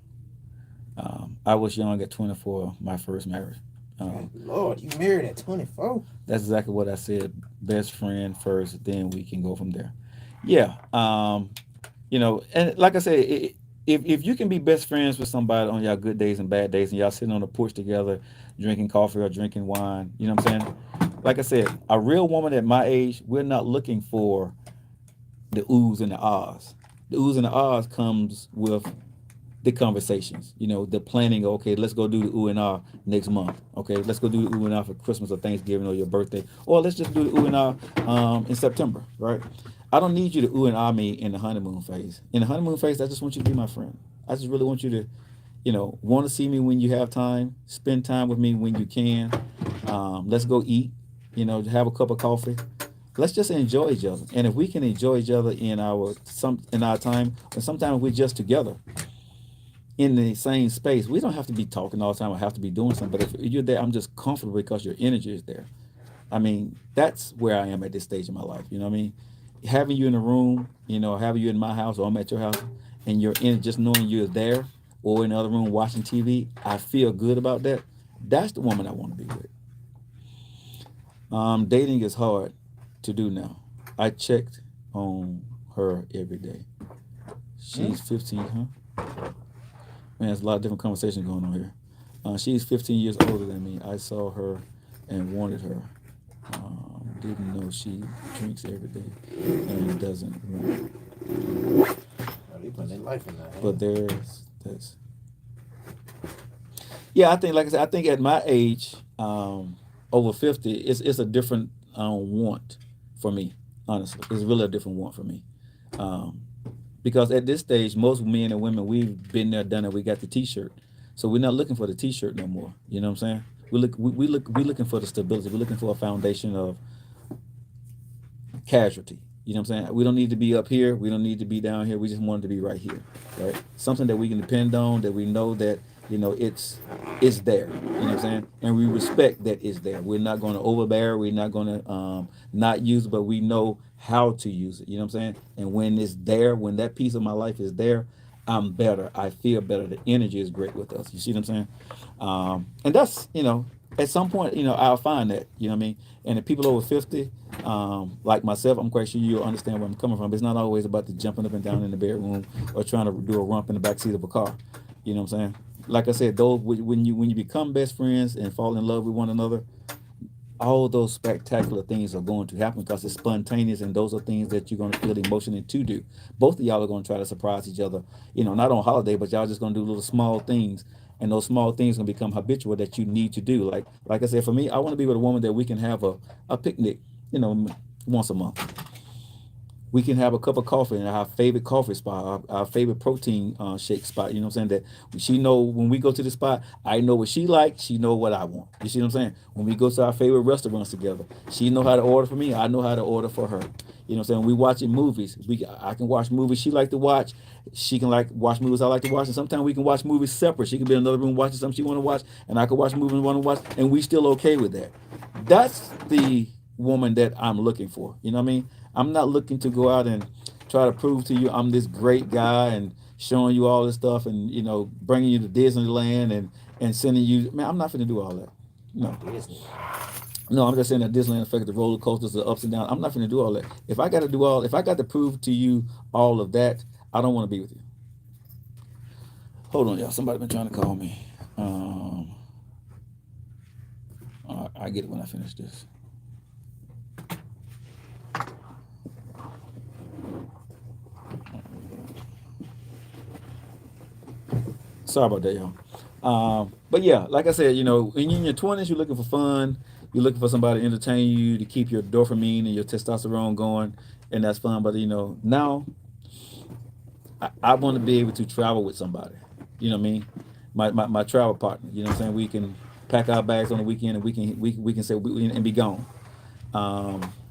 I was young at 24, my first marriage. Lord, you married at 24? That's exactly what I said. Best friend first, then we can go from there. Yeah. And like I said, if you can be best friends with somebody on y'all good days and bad days, and y'all sitting on the porch together, drinking coffee or drinking wine, you know what I'm saying? Like I said, a real woman at my age, we're not looking for the oohs and the ahs. The oohs and the ahs comes with the conversations, the planning. Okay, let's go do the ooh and ah next month. Okay, let's go do the ooh and ah for Christmas or Thanksgiving or your birthday, or let's just do the ooh and ah in September, right? I don't need you to ooh and ah me in the honeymoon phase. In the honeymoon phase, I just want you to be my friend. I just really want you to, want to see me when you have time, spend time with me when you can. Let's go eat, have a cup of coffee. let's just enjoy each other. And if we can enjoy each other in our time, and sometimes we're just together in the same space, we don't have to be talking all the time or have to be doing something. But if you're there, I'm just comfortable because your energy is there. I mean, that's where I am at this stage of my life. You know what I mean? Having you in a room, having you in my house or I'm at your house, and you're in just knowing you're there or in the other room watching TV, I feel good about that. That's the woman I want to be with. Dating is hard to do now. I checked on her every day. She's 15, huh? Man, there's a lot of different conversations going on here. She's 15 years older than me. I saw her and wanted her. Didn't know she drinks every day and doesn't want. They put their life in that. But there's this. Yeah, I think, like I said, I think at my age, over 50, it's a different want for me. Honestly, it's really a different want for me. Because at this stage, most men and women, we've been there, done it. We got the T-shirt, so we're not looking for the T-shirt no more. You know what I'm saying? We're looking for the stability. We're looking for a foundation of casualty. You know what I'm saying? We don't need to be up here. We don't need to be down here. We just want it to be right here, right? Something that we can depend on, that we know that, it's there. You know what I'm saying? And we respect that it's there. We're not going to overbear. We're not going to not use it, but we know how to use it. You know what I'm saying? And when it's there, when that piece of my life is there, I'm better. I feel better. The energy is great with us. You see what I'm saying? And that's, at some point, I'll find that, you know what I mean? And the people over 50, like myself, I'm quite sure you'll understand where I'm coming from. It's not always about the jumping up and down in the bedroom or trying to do a romp in the backseat of a car. You know what I'm saying? Like I said, those when you become best friends and fall in love with one another, all those spectacular things are going to happen because it's spontaneous, and those are things that you're going to feel emotionally to do. Both of y'all are going to try to surprise each other, not on holiday, but y'all just going to do little small things, and those small things going to become habitual that you need to do. Like I said, for me, I want to be with a woman that we can have a picnic, once a month. We can have a cup of coffee in our favorite coffee spot, our favorite protein shake spot. You know what I'm saying? That she know when we go to the spot, I know what she likes. She know what I want. You see what I'm saying? When we go to our favorite restaurants together, she know how to order for me. I know how to order for her. You know what I'm saying? When we watching movies, I can watch movies she like to watch. She can watch movies I like to watch. And sometimes we can watch movies separate. She can be in another room watching something she want to watch, and I can watch movies I want to watch, and we still okay with that. That's the woman that I'm looking for. You know what I mean? I'm not looking to go out and try to prove to you I'm this great guy and showing you all this stuff and, bringing you to Disneyland and sending you. Man, I'm not going to do all that. No. No, I'm just saying that Disneyland affects the roller coasters, the ups and downs. I'm not going to do all that. If I got to prove to you all of that, I don't want to be with you. Hold on, y'all. Somebody been trying to call me. I get it when I finish this. Sorry about that, y'all. But yeah, like I said, when you're in your 20s, you're looking for fun. You're looking for somebody to entertain you, to keep your dopamine and your testosterone going, and that's fun. But now I want to be able to travel with somebody. You know what I mean? My travel partner. You know what I'm saying? We can pack our bags on the weekend and we can say and be gone.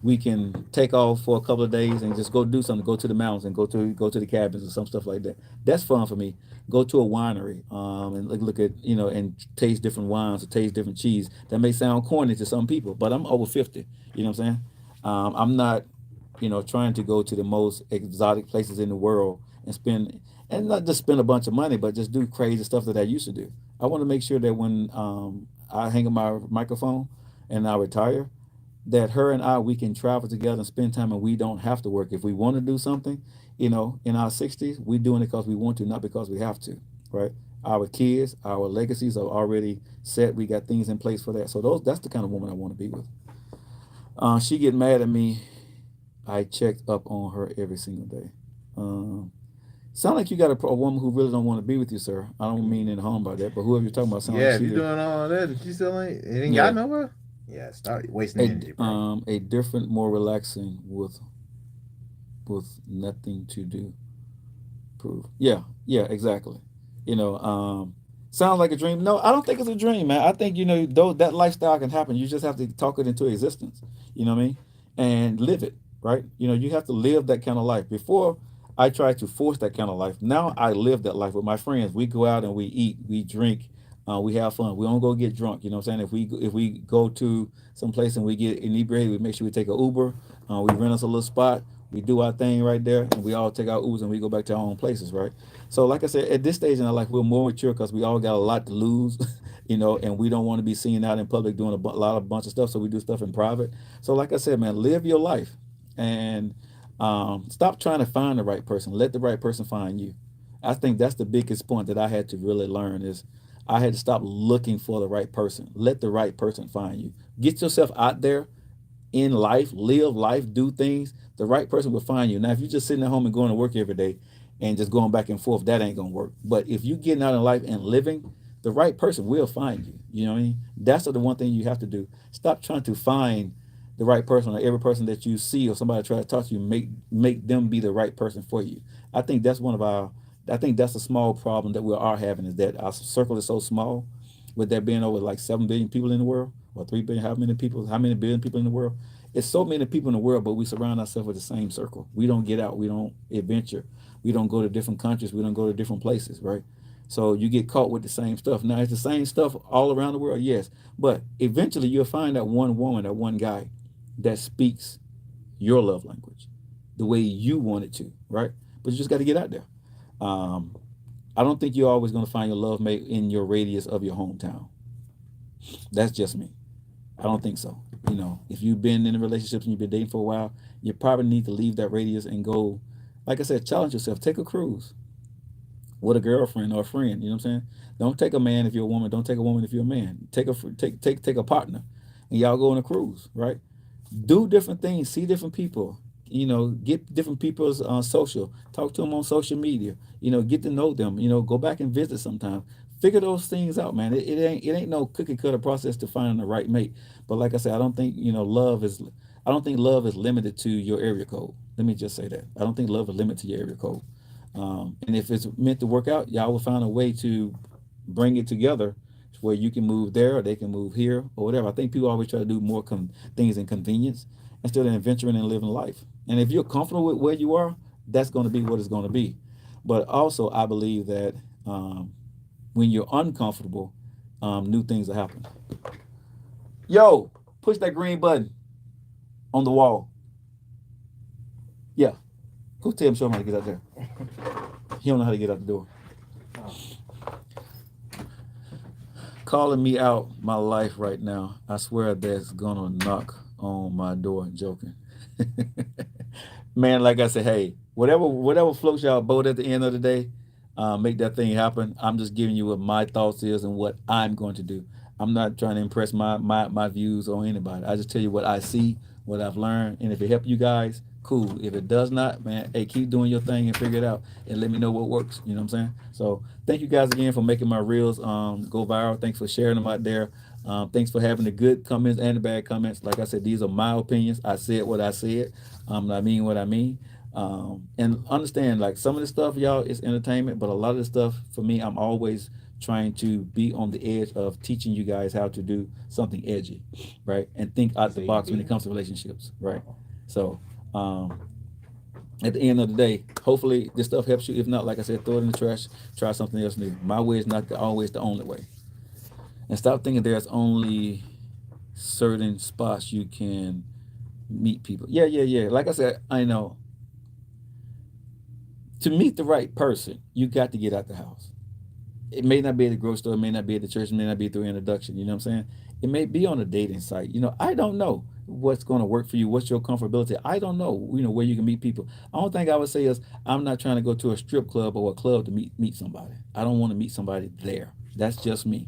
We can take off for a couple of days and just go do something. Go to the mountains and go to the cabins or some stuff like that. That's fun for me. Go to a winery and look at and taste different wines or taste different cheese. That may sound corny to some people, but I'm over 50. You know what I'm saying? I'm not trying to go to the most exotic places in the world and not just spend a bunch of money, but just do crazy stuff that I used to do. I want to make sure that when I hang up my microphone and I retire, that her and we can travel together and spend time, and we don't have to work. If we want to do something, in our 60s, we're doing it because we want to, not because we have to, right? Our kids, our legacies are already set. We got things in place for that. So that's the kind of woman I want to be with. She get mad at me. I checked up on her every single day. Sound like you got a woman who really don't want to be with you, sir. I don't mean any harm by that, but whoever you're talking about, sound like if you're doing all that, and she still ain't got nowhere. Yeah, start wasting energy. Bro. A different, more relaxing with nothing to do. Prove. Yeah, exactly. Sounds like a dream. No, I don't think it's a dream, man. I think though that lifestyle can happen. You just have to talk it into existence. You know what I mean? and live it, right? You have to live that kind of life. Before, I tried to force that kind of life. Now I live that life with my friends. We go out and we eat, we drink, we have fun. We don't go get drunk. You know what I'm saying? If we go to some place and we get inebriated, we make sure we take an Uber. We rent us a little spot. We do our thing right there, and we all take our Ubers and we go back to our own places, right? So, like I said, at this stage in our life, we're more mature because we all got a lot to lose, and we don't want to be seen out in public doing lot of bunch of stuff. So we do stuff in private. So, like I said, man, live your life and stop trying to find the right person. Let the right person find you. I think that's the biggest point that I had to really learn is I had to stop looking for the right person. Let the right person find you. Get yourself out there in life, live life, do things. The right person will find you. Now, if you're just sitting at home and going to work every day and just going back and forth, that ain't gonna work. But if you're getting out in life and living, the right person will find you. You know what I mean? That's the one thing you have to do. Stop trying to find the right person, or every person that you see or somebody try to talk to you, make them be the right person for you. I think that's one of our I think that's a small problem that we are having, is that our circle is so small, with there being over like 7 billion people in the world, or 3 billion, how many billion people in the world? It's so many people in the world, but we surround ourselves with the same circle. We don't get out, we don't adventure, we don't go to different countries, we don't go to different places, right? So you get caught with the same stuff. Now, it's the same stuff all around the world, yes, but eventually you'll find that one woman, that one guy that speaks your love language the way you want it to, right? But you just got to get out there. Um, I don't think you're always going to find your love mate in your radius of your hometown. That's just me. I don't think so. If you've been in a relationship and you've been dating for a while, you probably need to leave that radius and go, like I said, challenge yourself. Take a cruise with a girlfriend or a friend. You know what I'm saying? Don't take a man if you're a woman. Don't take a woman if you're a man. Take a partner, and y'all go on a cruise, right? Do different things, see different people, get different people's social, talk to them on social media, get to know them, go back and visit sometime. Figure those things out, man. It ain't no cookie cutter process to find the right mate. But like I said, I don't think love is limited to your area code. Let me just say that. I don't think love is limited to your area code. And if it's meant to work out, y'all will find a way to bring it together where you can move there or they can move here or whatever. I think people always try to do more things in convenience instead of adventuring and living life. And if you're comfortable with where you are, that's going to be what it's going to be. But also, I believe that when you're uncomfortable, new things will happen. Yo, push that green button on the wall. Yeah. Go tell him, show him how to get out there. He don't know how to get out the door. Calling me out my life right now. I swear that's gonna knock on my door. Joking. Man, like I said, hey, whatever floats y'all boat at the end of the day, make that thing happen. I'm just giving you what my thoughts is and what I'm going to do. I'm not trying to impress my views on anybody. I just tell you what I see, what I've learned, and if it helps you guys, cool. If it does not, man, hey, keep doing your thing and figure it out and let me know what works. You know what I'm saying? So thank you guys again for making my reels go viral. Thanks for sharing them out there. Thanks for having the good comments and the bad comments. Like I said, these are my opinions. I said what I said. I mean what I mean. And understand, like, some of the stuff, y'all, is entertainment, but a lot of the stuff for me, I'm always trying to be on the edge of teaching you guys how to do something edgy, right? And think out the box when it comes to relationships, right? So at the end of the day, hopefully this stuff helps you. If not, like I said, throw it in the trash, try something else new. My way is not always the only way. And stop thinking there's only certain spots you can meet people. Yeah. Like I said, I know. To meet the right person, you got to get out the house. It may not be at the grocery store, it may not be at the church, it may not be through introduction. You know what I'm saying? It may be on a dating site. I don't know what's going to work for you. What's your comfortability? I don't know, where you can meet people. The only thing I would say is I'm not trying to go to a strip club or a club to meet somebody. I don't want to meet somebody there. That's just me.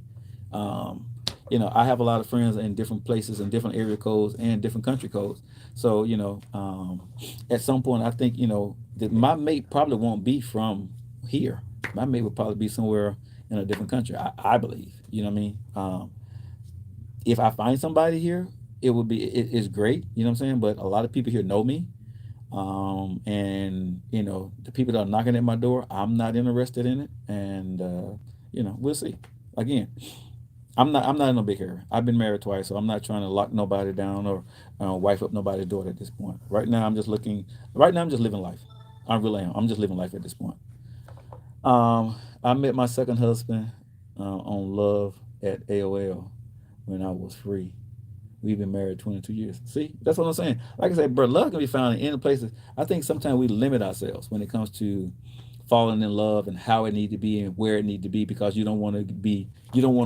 I have a lot of friends in different places and different area codes and different country codes. So, at some point, I think, that my mate probably won't be from here. My mate would probably be somewhere in a different country, I believe. You know what I mean? If I find somebody here, it's great. You know what I'm saying? But a lot of people here know me. And, the people that are knocking at my door, I'm not interested in it. And, we'll see. Again, I'm not in no big hurry. I've been married twice, so I'm not trying to lock nobody down or wife up nobody's daughter at this point. Right now, I'm just looking. Right now, I'm just living life. I really am. I'm just living life at this point. I met my second husband on Love at AOL when I was free. We've been married 22 years. See, that's what I'm saying. Like I said, bro, love can be found in any places. I think sometimes we limit ourselves when it comes to falling in love and how it need to be and where it need to be because you don't want to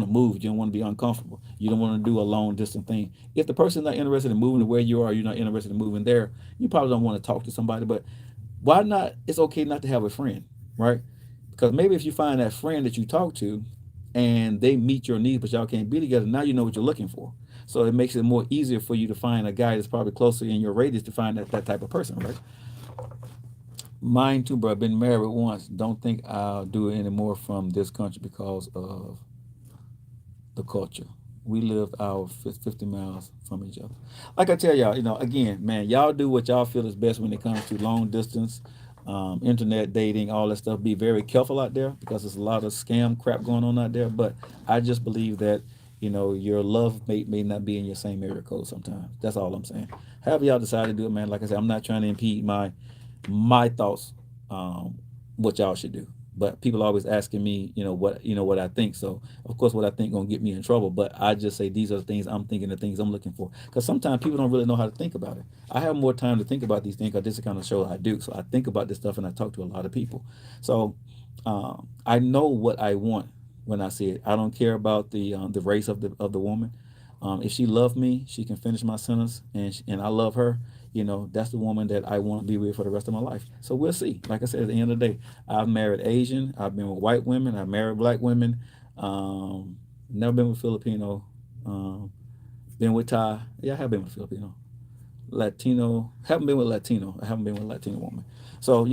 move, you don't want to be uncomfortable, you don't want to do a long distance thing. If the person's not interested in moving to where you are, you're not interested in moving there, you probably don't want to talk to somebody. But why not? It's okay not to have a friend, right? Because maybe if you find that friend that you talk to and they meet your needs, but y'all can't be together, now you know what you're looking for. So it makes it more easier for you to find a guy that's probably closer in your radius to find that type of person, right? Mine too, bro. I've been married once. Don't think I'll do it anymore from this country because of the culture. We lived our 50 miles from each other. Like I tell y'all, again, man, y'all do what y'all feel is best when it comes to long distance, internet dating, all that stuff. Be very careful out there because there's a lot of scam crap going on out there. But I just believe that, your love mate may not be in your same area code sometimes. That's all I'm saying. However y'all decide to do it, man, like I said, I'm not trying to impede my thoughts, what y'all should do. But people always asking me, what I think. So of course, what I think gonna get me in trouble. But I just say these are the things I'm thinking, the things I'm looking for. Because sometimes people don't really know how to think about it. I have more time to think about these things because this is the kind of show I do. So I think about this stuff and I talk to a lot of people. So I know what I want when I see it. I don't care about the race of the woman. If she loved me, she can finish my sentence, and I love her. That's the woman that I want to be with for the rest of my life. So we'll see. Like I said, at the end of the day, I've married Asian. I've been with white women. I've married black women. Never been with Filipino. Been with Thai. Yeah, I have been with Filipino. Latino. Haven't been with Latino. I haven't been with a Latino woman. So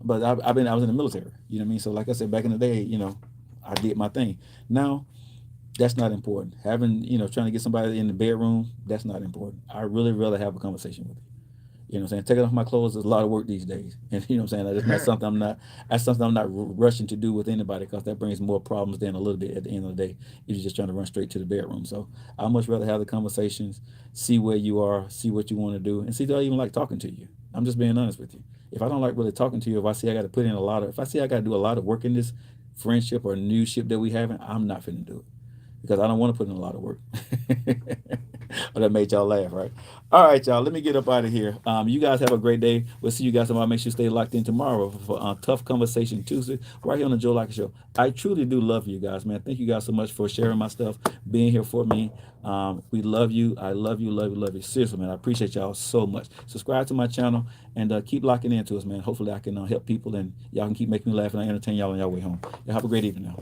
but I was in the military. You know what I mean. So like I said, back in the day, I did my thing. Now that's not important. Having, trying to get somebody in the bedroom, that's not important. I really rather have a conversation with you. You know what I'm saying? Taking off my clothes is a lot of work these days. And you know what I'm saying? That's something I'm not rushing to do with anybody because that brings more problems than a little bit at the end of the day if you're just trying to run straight to the bedroom. So I much rather have the conversations, see where you are, see what you want to do, and see if I even like talking to you. I'm just being honest with you. If I don't like really talking to you, if I see I got to put in if I see I got to do a lot of work in this friendship or new ship that we having, I'm not finna do it because I don't want to put in a lot of work. But that made y'all laugh, right? All right, y'all. Let me get up out of here. You guys have a great day. We'll see you guys tomorrow. Make sure you stay locked in tomorrow for Tough Conversation Tuesday, right here on the Joe Lockett Show. I truly do love you guys, man. Thank you guys so much for sharing my stuff, being here for me. We love you. I love you, love you, love you. Seriously, man. I appreciate y'all so much. Subscribe to my channel and keep locking into us, man. Hopefully, I can help people and y'all can keep making me laugh and I entertain y'all on y'all way home. Y'all have a great evening now.